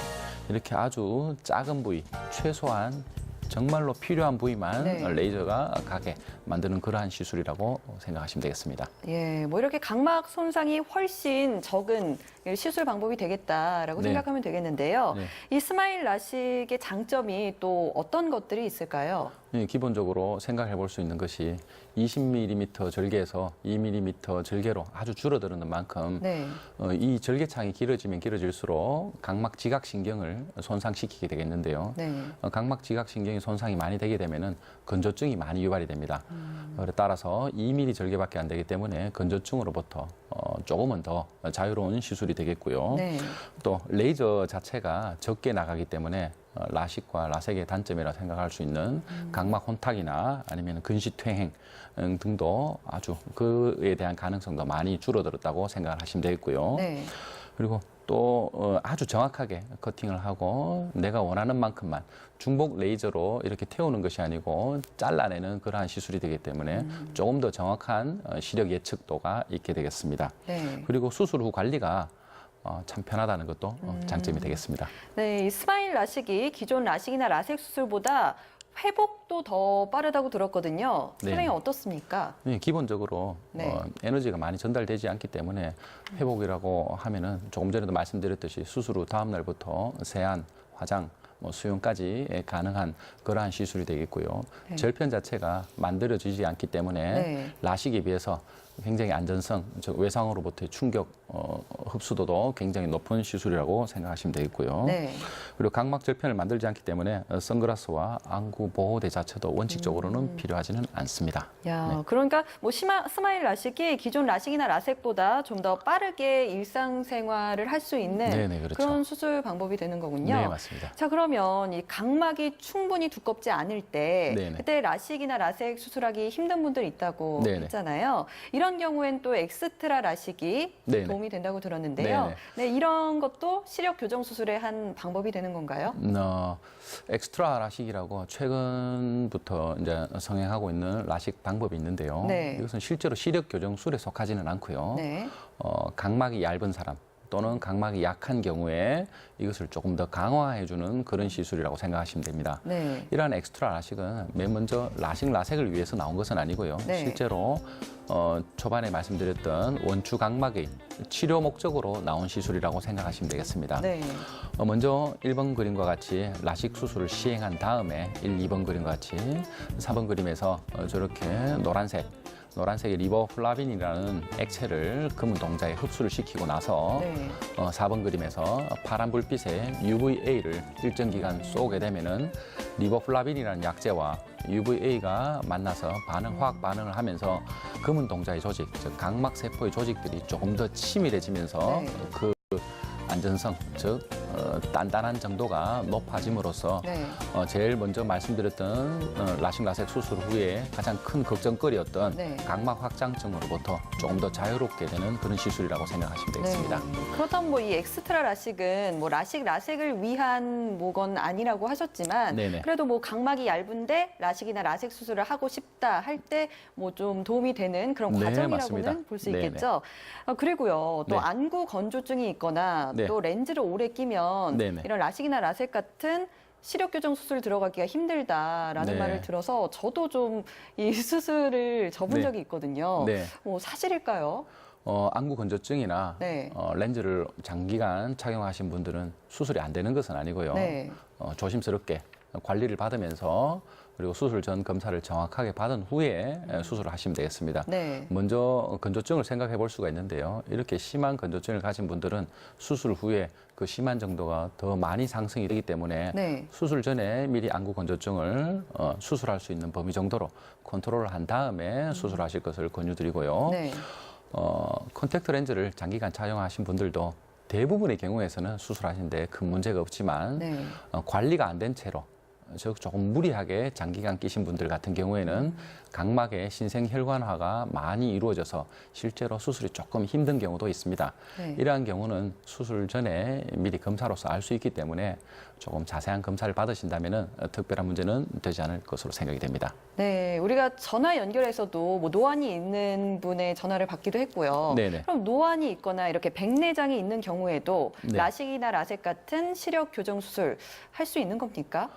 이렇게 아주 작은 부위, 최소한 정말로 필요한 부위만 네. 레이저가 가게 만드는 그러한 시술이라고 생각하시면 되겠습니다. 예, 뭐 이렇게 각막 손상이 훨씬 적은 시술 방법이 되겠다라고 네. 생각하면 되겠는데요. 네. 이 스마일 라식의 장점이 또 어떤 것들이 있을까요? 예, 기본적으로 생각해 볼 수 있는 것이 20mm 절개에서 2mm 절개로 아주 줄어드는 만큼 네. 이 절개창이 길어지면 길어질수록 각막 지각신경을 손상시키게 되겠는데요. 네. 각막 지각신경이 손상이 많이 되게 되면은 건조증이 많이 유발이 됩니다. 따라서 2mm 절개밖에 안 되기 때문에 건조증으로부터 조금은 더 자유로운 시술이 되겠고요. 네. 또 레이저 자체가 적게 나가기 때문에 라식과 라섹의 단점이라 생각할 수 있는 각막 혼탁이나 아니면 근시퇴행 등도 아주 그에 대한 가능성도 많이 줄어들었다고 생각을 하시면 되겠고요. 네. 그리고 또 아주 정확하게 커팅을 하고 내가 원하는 만큼만 중복 레이저로 이렇게 태우는 것이 아니고 잘라내는 그러한 시술이 되기 때문에 조금 더 정확한 시력 예측도가 있게 되겠습니다. 네. 그리고 수술 후 관리가 참 편하다는 것도 장점이 되겠습니다. 네, 이 스마일 라식이 기존 라식이나 라섹 수술보다 회복도 더 빠르다고 들었거든요. 네. 선생님 어떻습니까? 네, 기본적으로 네. 에너지가 많이 전달되지 않기 때문에 회복이라고 하면은 조금 전에도 말씀드렸듯이 수술 후 다음 날부터 세안, 화장, 수용까지 가능한 그러한 시술이 되겠고요. 네. 절편 자체가 만들어지지 않기 때문에 네. 라식에 비해서 굉장히 안전성, 즉 외상으로부터의 충격 흡수도도 굉장히 높은 시술이라고 생각하시면 되겠고요. 네. 그리고 각막 절편을 만들지 않기 때문에 선글라스와 안구 보호대 자체도 원칙적으로는 필요하지는 않습니다. 야, 네. 그러니까 뭐 스마일 라식이 기존 라식이나 라섹보다 좀 더 빠르게 일상생활을 할 수 있는 네네, 그렇죠. 그런 수술 방법이 되는 거군요. 네, 맞습니다. 자, 그러면 이 각막이 충분히 두껍지 않을 때 네네. 그때 라식이나 라섹 수술하기 힘든 분들 있다고 네네. 했잖아요. 이런 경우엔 또 엑스트라 라식이 네네. 도움이 된다고 들었는데요. 네네. 네, 이런 것도 시력 교정 수술의 한 방법이 되는 건가요? 엑스트라 라식이라고 최근부터 이제 성행하고 있는 라식 방법이 있는데요. 네. 이것은 실제로 시력 교정술에 속하지는 않고요. 네. 각막이 얇은 사람 또는 각막이 약한 경우에 이것을 조금 더 강화해주는 그런 시술이라고 생각하시면 됩니다. 네. 이러한 엑스트라 라식은 맨 먼저 라섹을 위해서 나온 것은 아니고요. 네. 실제로 초반에 말씀드렸던 원추 각막의 치료 목적으로 나온 시술이라고 생각하시면 되겠습니다. 네. 먼저 1번 그림과 같이 라식 수술을 시행한 다음에 1, 2번 그림과 같이 4번 그림에서 저렇게 노란색의 리버플라빈이라는 액체를 검은 동자에 흡수를 시키고 나서 네. 4번 그림에서 파란 불빛에 UVA를 일정 기간 쏘게 되면은 리버플라빈이라는 약재와 UVA가 만나서 화학 반응을 하면서 검은 동자의 조직, 즉 각막 세포의 조직들이 조금 더 치밀해지면서 네. 그 안전성, 즉 단단한 정도가 높아짐으로써 네. 제일 먼저 말씀드렸던 라섹 수술 후에 가장 큰 걱정거리였던 네. 각막 확장증으로부터 조금 더 자유롭게 되는 그런 시술이라고 생각하시면 되겠습니다. 네. 그렇다면 뭐 이 엑스트라 라식은 뭐 라섹을 위한 뭐건 아니라고 하셨지만 네네. 그래도 뭐 각막이 얇은데 라식이나 라섹 수술을 하고 싶다 할 때 뭐 좀 도움이 되는 그런 네, 과정이라고는 맞습니다. 볼 수 네네. 있겠죠. 그리고요 또 네. 안구 건조증이 있거나 네. 또 렌즈를 오래 끼면 보면 네네. 이런 라식이나 라섹 같은 시력 교정 수술 들어가기가 힘들다라는 네. 말을 들어서 저도 좀 이 수술을 접은 네. 적이 있거든요. 네. 사실일까요? 안구 건조증이나 네. 렌즈를 장기간 착용하신 분들은 수술이 안 되는 것은 아니고요. 네. 조심스럽게 관리를 받으면서 그리고 수술 전 검사를 정확하게 받은 후에 수술을 하시면 되겠습니다. 네. 먼저 건조증을 생각해 볼 수가 있는데요. 이렇게 심한 건조증을 가진 분들은 수술 후에 그 심한 정도가 더 많이 상승이 되기 때문에 네. 수술 전에 미리 안구 건조증을 수술할 수 있는 범위 정도로 컨트롤을 한 다음에 수술하실 것을 권유드리고요. 네. 컨택트 렌즈를 장기간 착용하신 분들도 대부분의 경우에서는 수술하시는데 큰 문제가 없지만 네. 관리가 안 된 채로 즉 조금 무리하게 장기간 끼신 분들 같은 경우에는 각막의 신생혈관화가 많이 이루어져서 실제로 수술이 조금 힘든 경우도 있습니다. 네. 이러한 경우는 수술 전에 미리 검사로서 알 수 있기 때문에 조금 자세한 검사를 받으신다면 특별한 문제는 되지 않을 것으로 생각이 됩니다. 네, 우리가 전화 연결해서도 뭐 노안이 있는 분의 전화를 받기도 했고요. 네네. 그럼 노안이 있거나 이렇게 백내장이 있는 경우에도 네. 라식이나 라섹 같은 시력 교정 수술 할 수 있는 겁니까?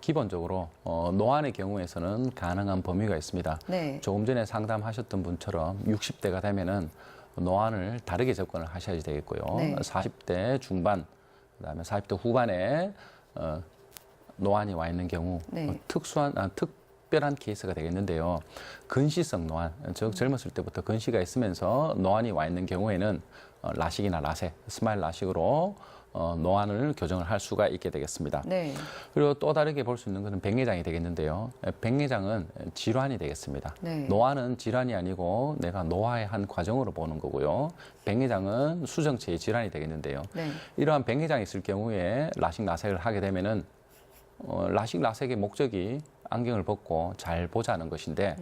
기본적으로 노안의 경우에서는 가능한 범위가 있습니다. 네. 조금 전에 상담하셨던 분처럼 60대가 되면은 노안을 다르게 접근을 하셔야 되겠고요. 네. 40대 중반, 그다음에 40대 후반에 노안이 와 있는 경우 네. 특별한 케이스가 되겠는데요. 근시성 노안, 즉 젊었을 때부터 근시가 있으면서 노안이 와 있는 경우에는 라식이나 라섹, 스마일 라식으로 노안을 교정을 할 수가 있게 되겠습니다. 네. 그리고 또 다르게 볼 수 있는 것은 백내장이 되겠는데요. 백내장은 질환이 되겠습니다. 네. 노안은 질환이 아니고 내가 노화의 한 과정으로 보는 거고요. 백내장은 수정체의 질환이 되겠는데요. 네. 이러한 백내장이 있을 경우에 라식 라섹을 하게 되면은 라식 라섹의 목적이 안경을 벗고 잘 보자는 것인데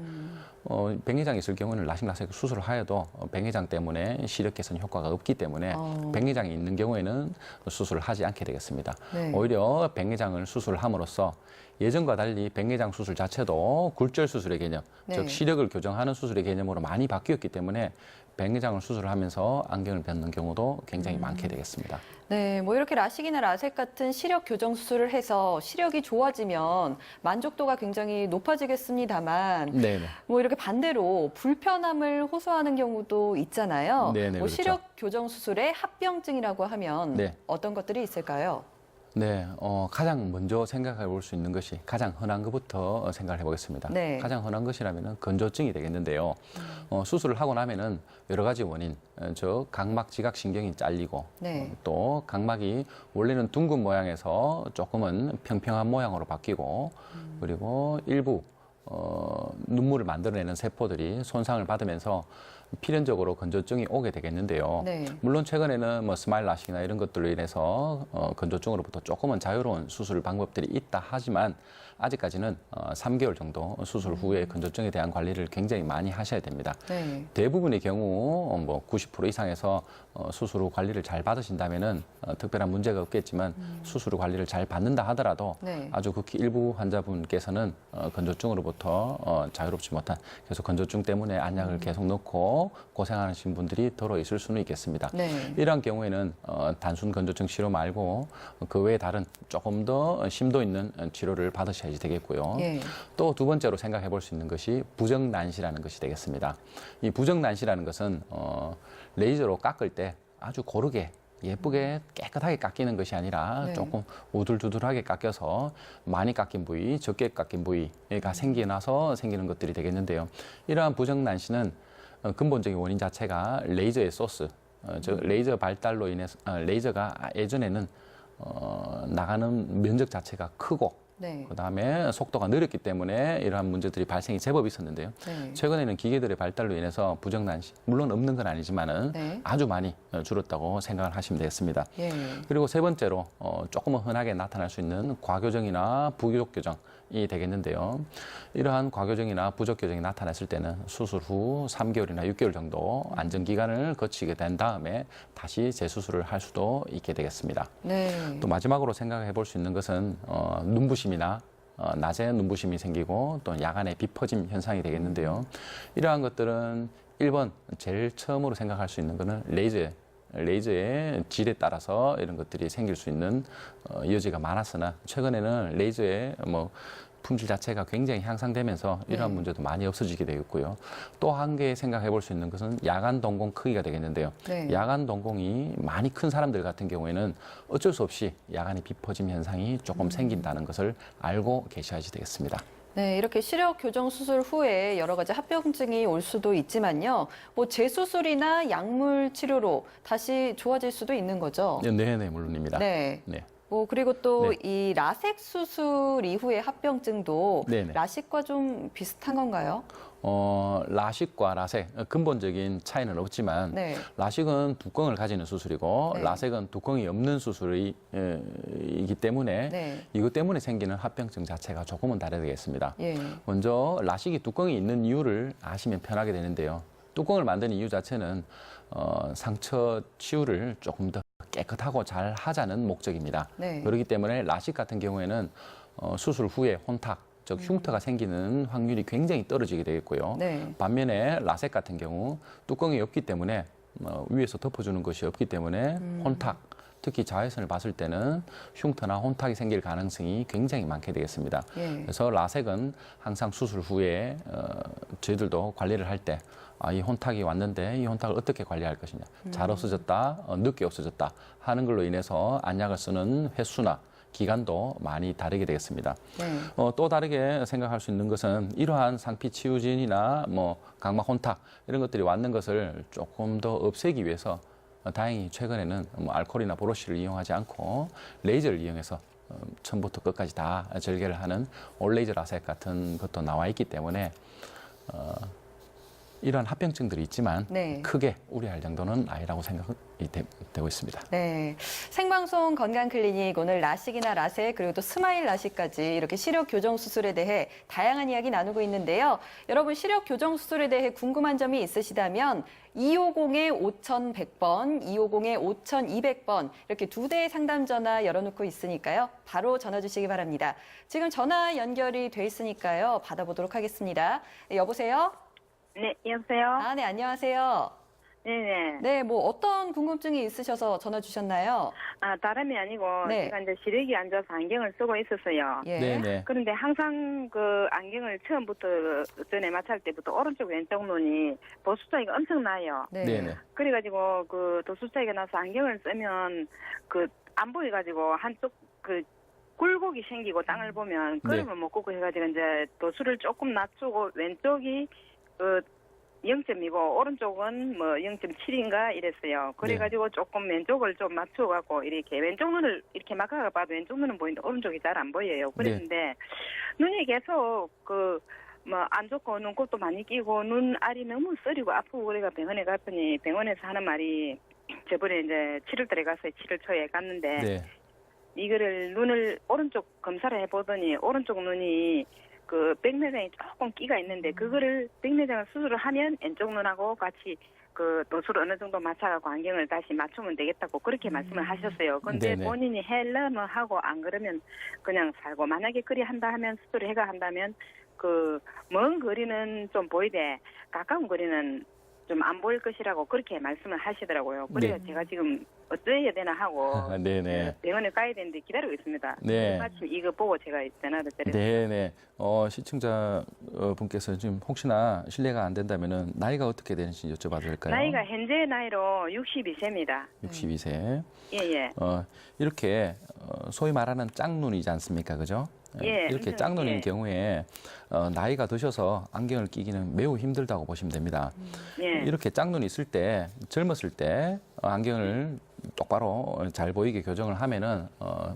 백내장이 있을 경우는 라식 라섹 수술을 하여도 백내장 때문에 시력 개선 효과가 없기 때문에 백내장이 있는 경우에는 수술을 하지 않게 되겠습니다. 네. 오히려 백내장을 수술함으로써 예전과 달리 백내장 수술 자체도 굴절 수술의 개념, 네. 즉 시력을 교정하는 수술의 개념으로 많이 바뀌었기 때문에 백내장을 수술하면서 안경을 벗는 경우도 굉장히 많게 되겠습니다. 네, 뭐 이렇게 라식이나 라섹 같은 시력 교정 수술을 해서 시력이 좋아지면 만족도가 굉장히 높아지겠습니다만 네네. 뭐 이렇게 반대로 불편함을 호소하는 경우도 있잖아요. 네네, 뭐 그렇죠. 시력 교정 수술의 합병증이라고 하면 네. 어떤 것들이 있을까요? 네, 가장 먼저 생각해 볼 수 있는 것이 가장 흔한 것부터 생각해 보겠습니다. 네. 가장 흔한 것이라면 건조증이 되겠는데요. 수술을 하고 나면은 여러 가지 원인, 즉 각막 지각 신경이 잘리고 네. 또 각막이 원래는 둥근 모양에서 조금은 평평한 모양으로 바뀌고 그리고 일부 눈물을 만들어내는 세포들이 손상을 받으면서 필연적으로 건조증이 오게 되겠는데요. 네. 물론 최근에는 뭐 스마일 라식이나 이런 것들로 인해서 건조증으로부터 조금은 자유로운 수술 방법들이 있다 하지만 아직까지는 3개월 정도 수술 후에 건조증에 대한 관리를 굉장히 많이 하셔야 됩니다. 네. 대부분의 경우 뭐 90% 이상에서 수술 후 관리를 잘 받으신다면은 특별한 문제가 없겠지만 수술 후 관리를 잘 받는다 하더라도 네. 아주 극히 일부 환자분께서는 건조증으로부터 자유롭지 못한 계속 건조증 때문에 안약을 계속 넣고 고생하시는 분들이 더러 있을 수는 있겠습니다. 네. 이러한 경우에는 단순 건조증 치료 말고 그 외에 다른 조금 더 심도 있는 치료를 받으셔야지 되겠고요. 예. 또 두 번째로 생각해 볼 수 있는 것이 부정난시라는 것이 되겠습니다. 이 부정난시라는 것은 레이저로 깎을 때 아주 고르게 예쁘게 깨끗하게 깎이는 것이 아니라 네. 조금 우둘두둘하게 깎여서 많이 깎인 부위, 적게 깎인 부위가 생기나서 생기는 것들이 되겠는데요. 이러한 부정난시는 근본적인 원인 자체가 레이저의 소스, 즉 레이저 발달로 인해서 레이저가 예전에는 나가는 면적 자체가 크고 네. 그다음에 속도가 느렸기 때문에 이러한 문제들이 발생이 제법 있었는데요. 네. 최근에는 기계들의 발달로 인해서 부정난시, 물론 없는 건 아니지만은 네. 아주 많이 줄었다고 생각을 하시면 되겠습니다. 예. 그리고 세 번째로 조금은 흔하게 나타날 수 있는 과교정이나 부족 교정이 되겠는데요. 이러한 과교정이나 부족 교정이 나타났을 때는 수술 후 3개월이나 6개월 정도 안정 기간을 거치게 된 다음에 다시 재수술을 할 수도 있게 되겠습니다. 네. 또 마지막으로 생각해 볼 수 있는 것은 눈부심이나 낮에 눈부심이 생기고 또 야간에 비 퍼짐 현상이 되겠는데요. 이러한 것들은 1번 제일 처음으로 생각할 수 있는 것은 레이저의 레이저의 질에 따라서 이런 것들이 생길 수 있는 여지가 많았으나 최근에는 레이저의 뭐 품질 자체가 굉장히 향상되면서 이러한 문제도 많이 없어지게 되었고요. 또 한 개 생각해 볼 수 있는 것은 야간 동공 크기가 되겠는데요. 네. 야간 동공이 많이 큰 사람들 같은 경우에는 어쩔 수 없이 야간에 비 퍼짐 현상이 조금 생긴다는 것을 알고 계셔야지 되겠습니다. 네, 이렇게 시력 교정 수술 후에 여러 가지 합병증이 올 수도 있지만요. 뭐 재수술이나 약물 치료로 다시 좋아질 수도 있는 거죠. 네, 물론입니다. 네. 네. 뭐 그리고 또 네. 이 라섹 수술 이후의 합병증도 네네. 라식과 좀 비슷한 건가요? 라식과 라섹 근본적인 차이는 없지만 네. 라식은 두껑을 가지는 수술이고 네. 라섹은 두껑이 없는 수술이기 때문에 네. 이것 때문에 생기는 합병증 자체가 조금은 다르겠습니다. 예. 먼저 라식이 뚜껑이 있는 이유를 아시면 편하게 되는데요. 뚜껑을 만드는 이유 자체는 상처 치유를 조금 더 깨끗하고 잘 하자는 목적입니다. 네. 그렇기 때문에 라식 같은 경우에는 수술 후에 혼탁, 즉 흉터가 생기는 확률이 굉장히 떨어지게 되겠고요. 네. 반면에 라섹 같은 경우 뚜껑이 없기 때문에 위에서 덮어주는 것이 없기 때문에 혼탁, 특히 자외선을 봤을 때는 흉터나 혼탁이 생길 가능성이 굉장히 많게 되겠습니다. 예. 그래서 라섹은 항상 수술 후에 저희들도 관리를 할 때 이 혼탁이 왔는데 이 혼탁을 어떻게 관리할 것이냐. 잘 없어졌다, 늦게 없어졌다 하는 걸로 인해서 안약을 쓰는 횟수나 기간도 많이 다르게 되겠습니다. 네. 또 다르게 생각할 수 있는 것은 이러한 상피 치유진이나 뭐 각막 혼탁 이런 것들이 왔는 것을 조금 더 없애기 위해서 다행히 최근에는 뭐 알코올이나 보로시를 이용하지 않고 레이저를 이용해서 처음부터 끝까지 다 절개를 하는 올레이저 라섹 같은 것도 나와 있기 때문에 이러한 합병증들이 있지만 네. 크게 우려할 정도는 아니라고 생각이 되고 있습니다. 네. 생방송 건강클리닉 오늘 라식이나 라섹 그리고 또 스마일 라식까지 이렇게 시력 교정 수술에 대해 다양한 이야기 나누고 있는데요. 여러분 시력 교정 수술에 대해 궁금한 점이 있으시다면 250-5100번, 250-5200번 이렇게 두 대의 상담 전화 열어놓고 있으니까요. 바로 전화 주시기 바랍니다. 지금 전화 연결이 돼 있으니까요. 받아보도록 하겠습니다. 네, 여보세요? 네, 여보세요? 아, 네, 안녕하세요. 네네. 네, 뭐 어떤 궁금증이 있으셔서 전화 주셨나요? 다름이 아니고 네. 제가 이제 시력이 안 좋아서 안경을 쓰고 있었어요. 예. 네네. 그런데 항상 그 안경을 처음부터 전에 마찰 때부터 오른쪽 왼쪽 눈이 도수 차이가 엄청 나요. 네. 네네. 그래가지고 그 도수 차이가 나서 안경을 쓰면 그 안 보여가지고 한쪽 그 굴곡이 생기고 땅을 보면 걸음을 못 걷고 해가지고 이제 도수를 조금 낮추고 왼쪽이 그 0점이고 오른쪽은 뭐 0.7인가 이랬어요. 그래가지고 조금 왼쪽을 좀 맞춰갖고 이렇게 왼쪽 눈을 이렇게 막아가 봐도 왼쪽 눈은 보이는데 오른쪽이 잘 안 보여요. 그랬는데 눈이 계속 그 뭐 안 좋고 눈곱도 많이 끼고 눈 알이 너무 쓰리고 아프고 그래가 병원에 갔더니 병원에서 하는 말이 저번에 이제 7월달에 가서 7월 초에 갔는데 네. 이거를 눈을 오른쪽 검사를 해보더니 오른쪽 눈이 그 백내장이 조금 끼가 있는데 그거를 백내장을 수술을 하면 왼쪽 눈하고 같이 그 도수를 어느 정도 맞춰갖고 안경을 다시 맞추면 되겠다고 그렇게 말씀을 하셨어요. 근데 네네. 본인이 헬러면 하고 안 그러면 그냥 살고 만약에 그리 한다 하면 수술을 해가 한다면 그 먼 거리는 좀 보이되 가까운 거리는 좀 안 보일 것이라고 그렇게 말씀을 하시더라고요. 그래서 제가 지금 어찌해야 되나 하고 네네. 병원에 가야 되는데 기다리고 있습니다. 네. 마침 이거 보고 제가 전화를 드렸어요. 네네. 시청자 분께서 지금 혹시나 실례가 안 된다면은 나이가 어떻게 되는지 여쭤봐도 될까요? 나이가 현재 나이로 62세입니다. 62세. 예예. 이렇게 소위 말하는 짝눈이지 않습니까, 그죠? 예, 이렇게 엄청, 짝눈인 예. 경우에 나이가 드셔서 안경을 끼기는 매우 힘들다고 보시면 됩니다. 예. 이렇게 짝눈이 있을 때, 젊었을 때 안경을 똑바로 잘 보이게 교정을 하면은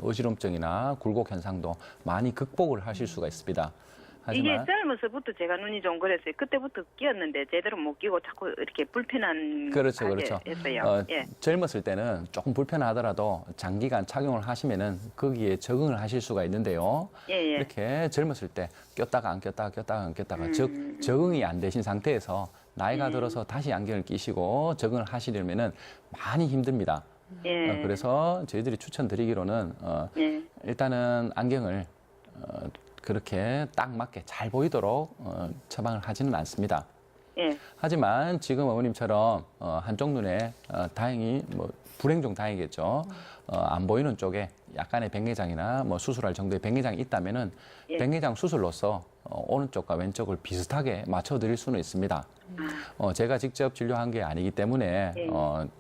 어지럼증이나 굴곡 현상도 많이 극복을 하실 수가 있습니다. 이게 하지만 젊어서부터 제가 눈이 좀 그랬어요. 그때부터 끼었는데 제대로 못 끼고 자꾸 이렇게 불편한 그렇죠, 하게 그렇죠. 했어요. 예. 젊었을 때는 조금 불편하더라도 장기간 착용을 하시면은 거기에 적응을 하실 수가 있는데요. 예예. 이렇게 젊었을 때 꼈다가 안 꼈다가 꼈다가 안 꼈다가 즉 적응이 안 되신 상태에서 나이가 들어서 다시 안경을 끼시고 적응을 하시려면은 많이 힘듭니다. 예. 그래서 저희들이 추천드리기로는 예. 일단은 안경을 그렇게 딱 맞게 잘 보이도록 처방을 하지는 않습니다. 예. 하지만 지금 어머님처럼 한쪽 눈에 다행히 뭐 불행 중 다행이겠죠. 안 보이는 쪽에 약간의 백내장이나 뭐 수술할 정도의 백내장이 있다면은 예. 백내장 수술로서 오른쪽과 왼쪽을 비슷하게 맞춰드릴 수는 있습니다. 제가 직접 진료한 게 아니기 때문에 예.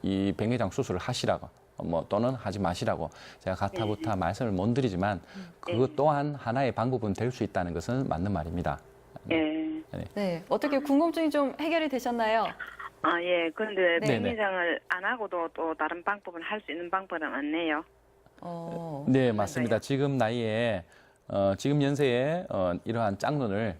이 백내장 수술을 하시라고 뭐 또는 하지 마시라고 제가 가타부타 말씀을 못 드리지만 그것 또한 하나의 방법은 될 수 있다는 것은 맞는 말입니다. 예. 네, 어떻게 궁금증이 좀 해결이 되셨나요? 아, 예. 그런데 네네. 백내장을 안 하고도 또 다른 방법을 할 수 있는 방법은 없네요. 네, 맞습니다. 지금 나이에 지금 연세에 이러한 짝눈을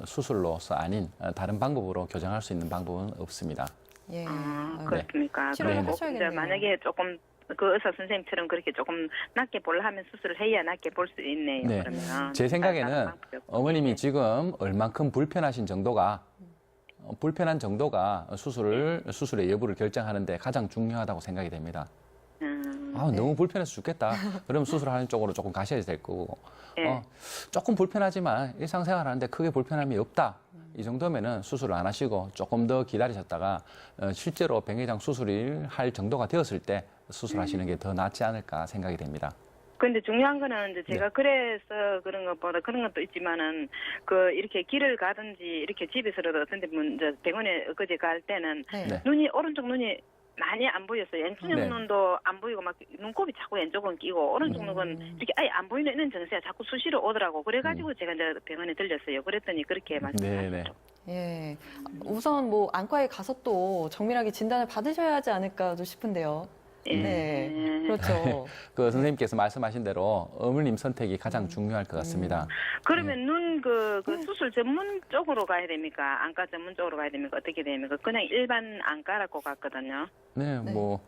수술로서 아닌 다른 방법으로 교정할 수 있는 방법은 없습니다. 예. 아, 아유, 그렇습니까? 치료를 그리고 하셔야겠네요. 이제 만약에 조금 그 의사 선생님처럼 그렇게 조금 낫게 보려면 수술을 해야 낫게 볼 수 있네요. 네. 그러면 제 생각에는 다른 방법이 없고. 어머님이 지금 얼만큼 불편하신 정도가 불편한 정도가 수술의 여부를 결정하는데 가장 중요하다고 생각이 됩니다. 너무 불편해서 죽겠다. 그럼 수술하는 쪽으로 조금 가셔야 될 거고. 예. 조금 불편하지만 일상생활 하는데 크게 불편함이 없다. 이 정도면은 수술을 안 하시고 조금 더 기다리셨다가 실제로 백내장 수술을 할 정도가 되었을 때 수술하시는 게 더 낫지 않을까 생각이 됩니다. 근데 중요한 거는 이제 네. 제가 그래서 그런 것보다 그런 것도 있지만은 그 이렇게 길을 가든지 이렇게 집에서라도 어떤 데 이제 병원에 엊그제 갈 때는 네. 눈이 오른쪽 눈이 많이 안 보였어요. 왼쪽 네. 눈도 안 보이고 막 눈곱이 자꾸 왼쪽은 끼고 오른쪽 눈은 이렇게 아예 안 보이는 이런 증세가 자꾸 수시로 오더라고. 그래가지고 제가 이제 병원에 들렸어요. 그랬더니 그렇게 말씀하셨죠. 네네. 예. 우선 뭐 안과에 가서 또 정밀하게 진단을 받으셔야 하지 않을까도 싶은데요. 예. 네. 그렇죠. 그 선생님께서 말씀하신 대로 어머님 선택이 가장 중요할 것 같습니다. 그러면 눈 그 수술 전문 쪽으로 가야 됩니까? 안과 전문 쪽으로 가야 됩니까? 어떻게 됩니까? 그냥 일반 안과라고 갔거든요. 네, 네. 뭐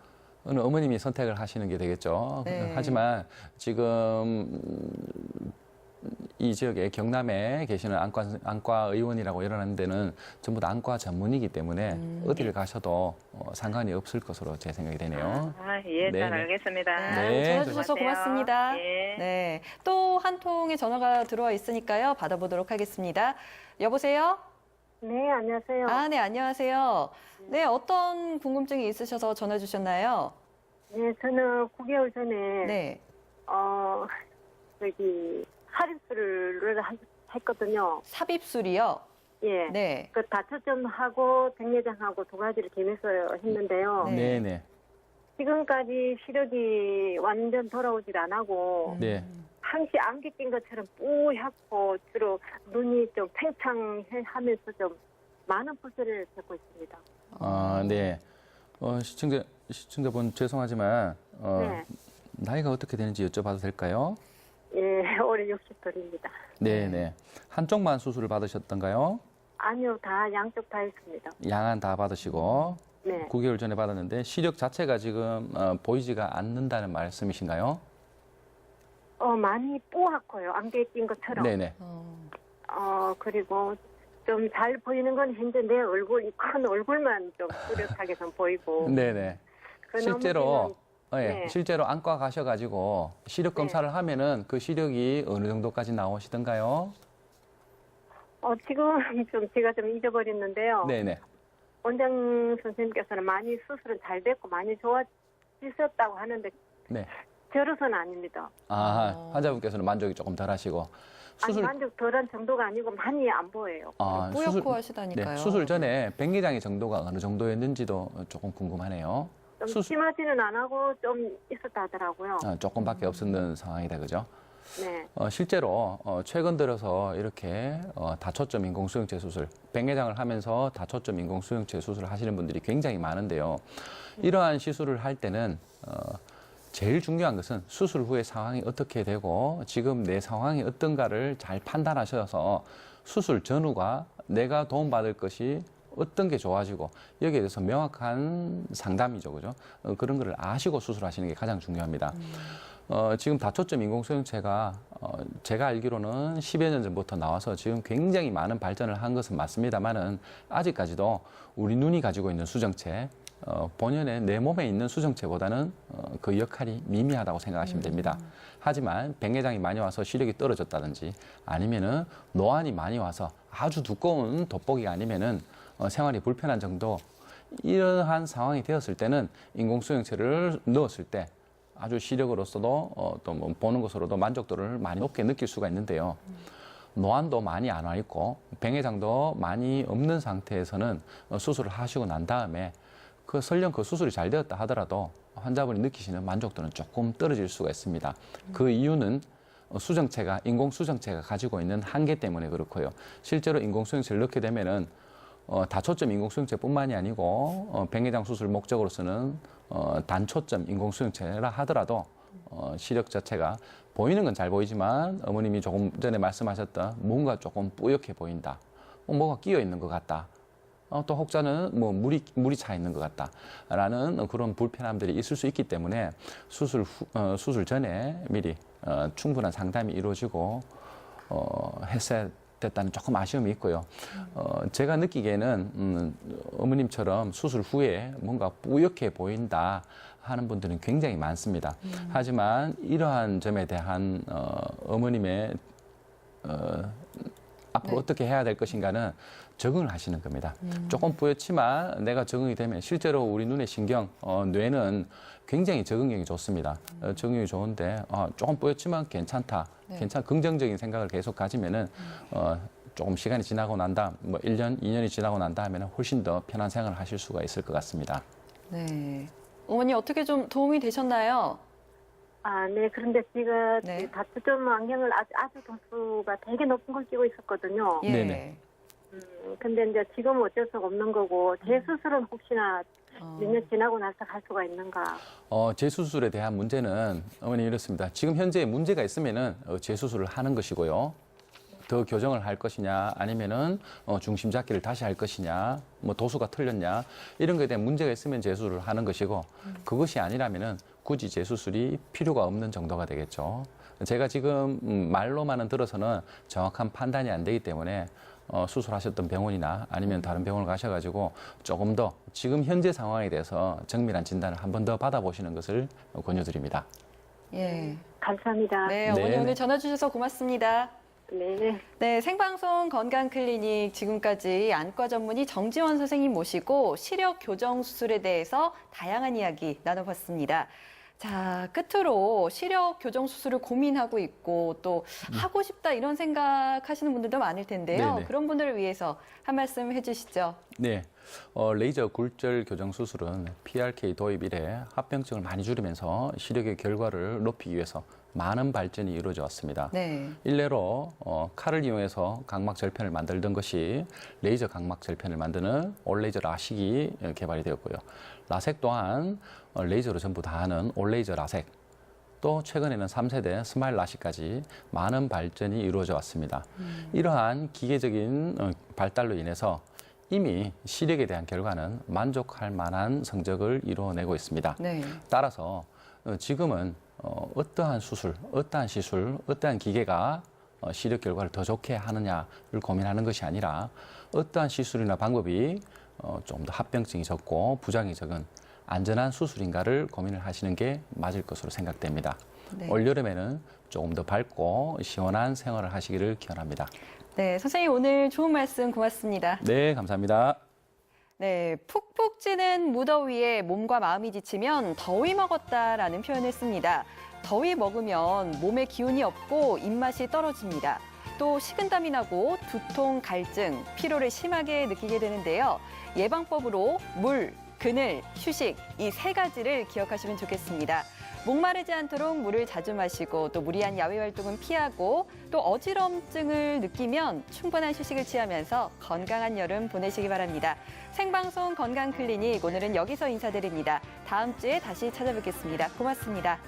어느 어머님이 선택을 하시는 게 되겠죠. 네. 하지만 지금 이 지역에 경남에 계시는 안과 의원이라고 일어나는 데는 전부 다 안과 전문이기 때문에 어디를 가셔도 상관이 없을 것으로 제 생각이 되네요. 아, 예, 네네. 잘 알겠습니다. 네, 전화 주셔서 고맙습니다. 예. 네. 또 한 통의 전화가 들어와 있으니까요. 받아보도록 하겠습니다. 여보세요? 네, 안녕하세요. 아, 네, 안녕하세요. 네, 어떤 궁금증이 있으셔서 전화 주셨나요? 네, 저는 9개월 전에 네. 하립술을 했거든요. 삽입술이요? 예. 네. 그 다초점하고 백내장하고 두 가지를 겸해서 했는데요. 네. 네, 네, 지금까지 시력이 완전 돌아오질 안 하고 네. 항시 안개 낀 것처럼 뿌옇고 주로 눈이 좀 팽창하면서 좀 많은 불세를 겪고 있습니다. 아, 네. 시청자분 죄송하지만 네. 나이가 어떻게 되는지 여쭤봐도 될까요? 예, 올해 60돌입니다. 네, 네. 한쪽만 수술을 받으셨던가요? 아니요, 다 양쪽 다 했습니다. 양안 다 받으시고 네. 9개월 전에 받았는데 시력 자체가 지금 보이지가 않는다는 말씀이신가요? 많이 뿌옇고요. 안개 낀 것처럼. 네네. 그리고 좀 잘 보이는 건 현재 내 얼굴, 이 큰 얼굴만 좀 뚜렷하게 좀 보이고. 네네. 그 실제로 네. 실제로 안과 가셔가지고 시력 검사를 하면은 그 시력이 어느 정도까지 나오시던가요? 지금 좀 제가 좀 잊어버렸는데요. 네네. 원장 선생님께서는 많이 수술은 잘 됐고 많이 좋아지셨다고 하는데 네. 저로서는 아닙니다. 환자분께서는 만족이 조금 덜하시고 수술 아니 만족 덜한 정도가 아니고 많이 안 보여요. 뿌옇고 하시다니까요. 네, 수술 전에 백내장의 정도가 어느 정도였는지도 조금 궁금하네요. 좀 수술 심하지는 안 하고 좀 있었다 하더라고요. 조금밖에 없었는 상황이다, 그죠? 네. 실제로 최근 들어서 이렇게 다초점 인공수용체 수술, 백내장을 하면서 다초점 인공수용체 수술을 하시는 분들이 굉장히 많은데요. 이러한 시술을 할 때는 제일 중요한 것은 수술 후의 상황이 어떻게 되고 지금 내 상황이 어떤가를 잘 판단하셔서 수술 전후가 내가 도움받을 것이 어떤 게 좋아지고 여기에 대해서 명확한 상담이죠, 그죠? 그런 거를 아시고 수술하시는 게 가장 중요합니다. 지금 다초점 인공수용체가 제가 알기로는 10여 년 전부터 나와서 지금 굉장히 많은 발전을 한 것은 맞습니다만은 아직까지도 우리 눈이 가지고 있는 수정체, 본연의 내 몸에 있는 수정체보다는 그 역할이 미미하다고 생각하시면 됩니다. 하지만 백내장이 많이 와서 시력이 떨어졌다든지 아니면은 노안이 많이 와서 아주 두꺼운 돋보기가 아니면은 생활이 불편한 정도, 이러한 상황이 되었을 때는 인공수영체를 넣었을 때 아주 시력으로서도 또 뭐 보는 것으로도 만족도를 많이 높게 느낄 수가 있는데요. 노안도 많이 안 와 있고 백내장도 많이 없는 상태에서는 수술을 하시고 난 다음에 설령 그 수술이 잘 되었다 하더라도 환자분이 느끼시는 만족도는 조금 떨어질 수가 있습니다. 그 이유는 수정체가, 인공수정체가 가지고 있는 한계 때문에 그렇고요. 실제로 인공수정체를 넣게 되면은 다초점 인공수정체뿐만이 아니고 백내장 수술 목적으로서는 단초점 인공수정체라 하더라도 시력 자체가 보이는 건 잘 보이지만 어머님이 조금 전에 말씀하셨던 뭔가 조금 뿌옇게 보인다. 뭐가 끼어 있는 것 같다. 또 혹자는 뭐 물이 차 있는 것 같다라는 그런 불편함들이 있을 수 있기 때문에 수술 전에 미리 충분한 상담이 이루어지고 했어야 됐다는 조금 아쉬움이 있고요. 제가 느끼기에는 어머님처럼 수술 후에 뭔가 뿌옇게 보인다 하는 분들은 굉장히 많습니다. 하지만 이러한 점에 대한 어머님의 앞으로 어떻게 해야 될 것인가는 적응을 하시는 겁니다. 조금 뿌옇지만 내가 적응이 되면 실제로 우리 눈의 신경, 뇌는 굉장히 적응력이 좋습니다. 적응력이 좋은데 조금 뿌옇지만 괜찮다. 긍정적인 생각을 계속 가지면은 조금 시간이 지나고 난 다음, 뭐 1년, 2년이 지나고 난 다음에는 훨씬 더 편한 생활을 하실 수가 있을 것 같습니다. 네. 어머니 어떻게 좀 도움이 되셨나요? 네. 그런데 제가 네. 다초점 안경을 아주 도수가 되게 높은 걸 끼고 있었거든요. 예. 네네. 근데 이제 지금은 어쩔 수가 없는 거고 재수술은 혹시나 몇 년 지나고 나서 할 수가 있는가? 재수술에 대한 문제는 어머니 이렇습니다. 지금 현재 문제가 있으면은 재수술을 하는 것이고요. 더 교정을 할 것이냐, 아니면은 중심 잡기를 다시 할 것이냐, 뭐 도수가 틀렸냐, 이런 것에 대한 문제가 있으면 재수술을 하는 것이고, 그것이 아니라면은 굳이 재수술이 필요가 없는 정도가 되겠죠. 제가 지금 말로만은 들어서는 정확한 판단이 안 되기 때문에 수술하셨던 병원이나 아니면 다른 병원을 가셔가지고 조금 더 지금 현재 상황에 대해서 정밀한 진단을 한 번 더 받아보시는 것을 권유드립니다. 예. 감사합니다. 네, 어머니 네네. 오늘 전화 주셔서 고맙습니다. 네. 네, 생방송 건강클리닉 지금까지 안과 전문의 정지원 선생님 모시고 시력 교정 수술에 대해서 다양한 이야기 나눠봤습니다. 자, 끝으로 시력 교정 수술을 고민하고 있고 또 하고 싶다 이런 생각하시는 분들도 많을 텐데요. 네네. 그런 분들을 위해서 한 말씀 해주시죠. 네, 레이저 굴절 교정 수술은 PRK 도입 이래 합병증을 많이 줄이면서 시력의 결과를 높이기 위해서 많은 발전이 이루어져 왔습니다. 네. 일례로 칼을 이용해서 각막 절편을 만들던 것이 레이저 각막 절편을 만드는 올레이저 라식이 개발이 되었고요. 라섹 또한 레이저로 전부 다 하는 올레이저 라섹, 또 최근에는 3세대 스마일 라식까지 많은 발전이 이루어져 왔습니다. 이러한 기계적인 발달로 인해서 이미 시력에 대한 결과는 만족할 만한 성적을 이루어내고 있습니다. 네. 따라서 지금은 어떠한 수술, 어떠한 시술, 어떠한 기계가 시력 결과를 더 좋게 하느냐를 고민하는 것이 아니라 어떠한 시술이나 방법이 좀 더 합병증이 적고 부작용이 적은 안전한 수술인가를 고민을 하시는 게 맞을 것으로 생각됩니다. 네. 올여름에는 조금 더 밝고 시원한 생활을 하시기를 기원합니다. 네, 선생님 오늘 좋은 말씀 고맙습니다. 네, 감사합니다. 네, 푹푹 찌는 무더위에 몸과 마음이 지치면 더위 먹었다라는 표현을 씁니다. 더위 먹으면 몸에 기운이 없고 입맛이 떨어집니다. 또 식은땀이 나고 두통, 갈증, 피로를 심하게 느끼게 되는데요. 예방법으로 물, 그늘, 휴식 이 세 가지를 기억하시면 좋겠습니다. 목마르지 않도록 물을 자주 마시고 또 무리한 야외 활동은 피하고 또 어지럼증을 느끼면 충분한 휴식을 취하면서 건강한 여름 보내시기 바랍니다. 생방송 건강클리닉 오늘은 여기서 인사드립니다. 다음 주에 다시 찾아뵙겠습니다. 고맙습니다.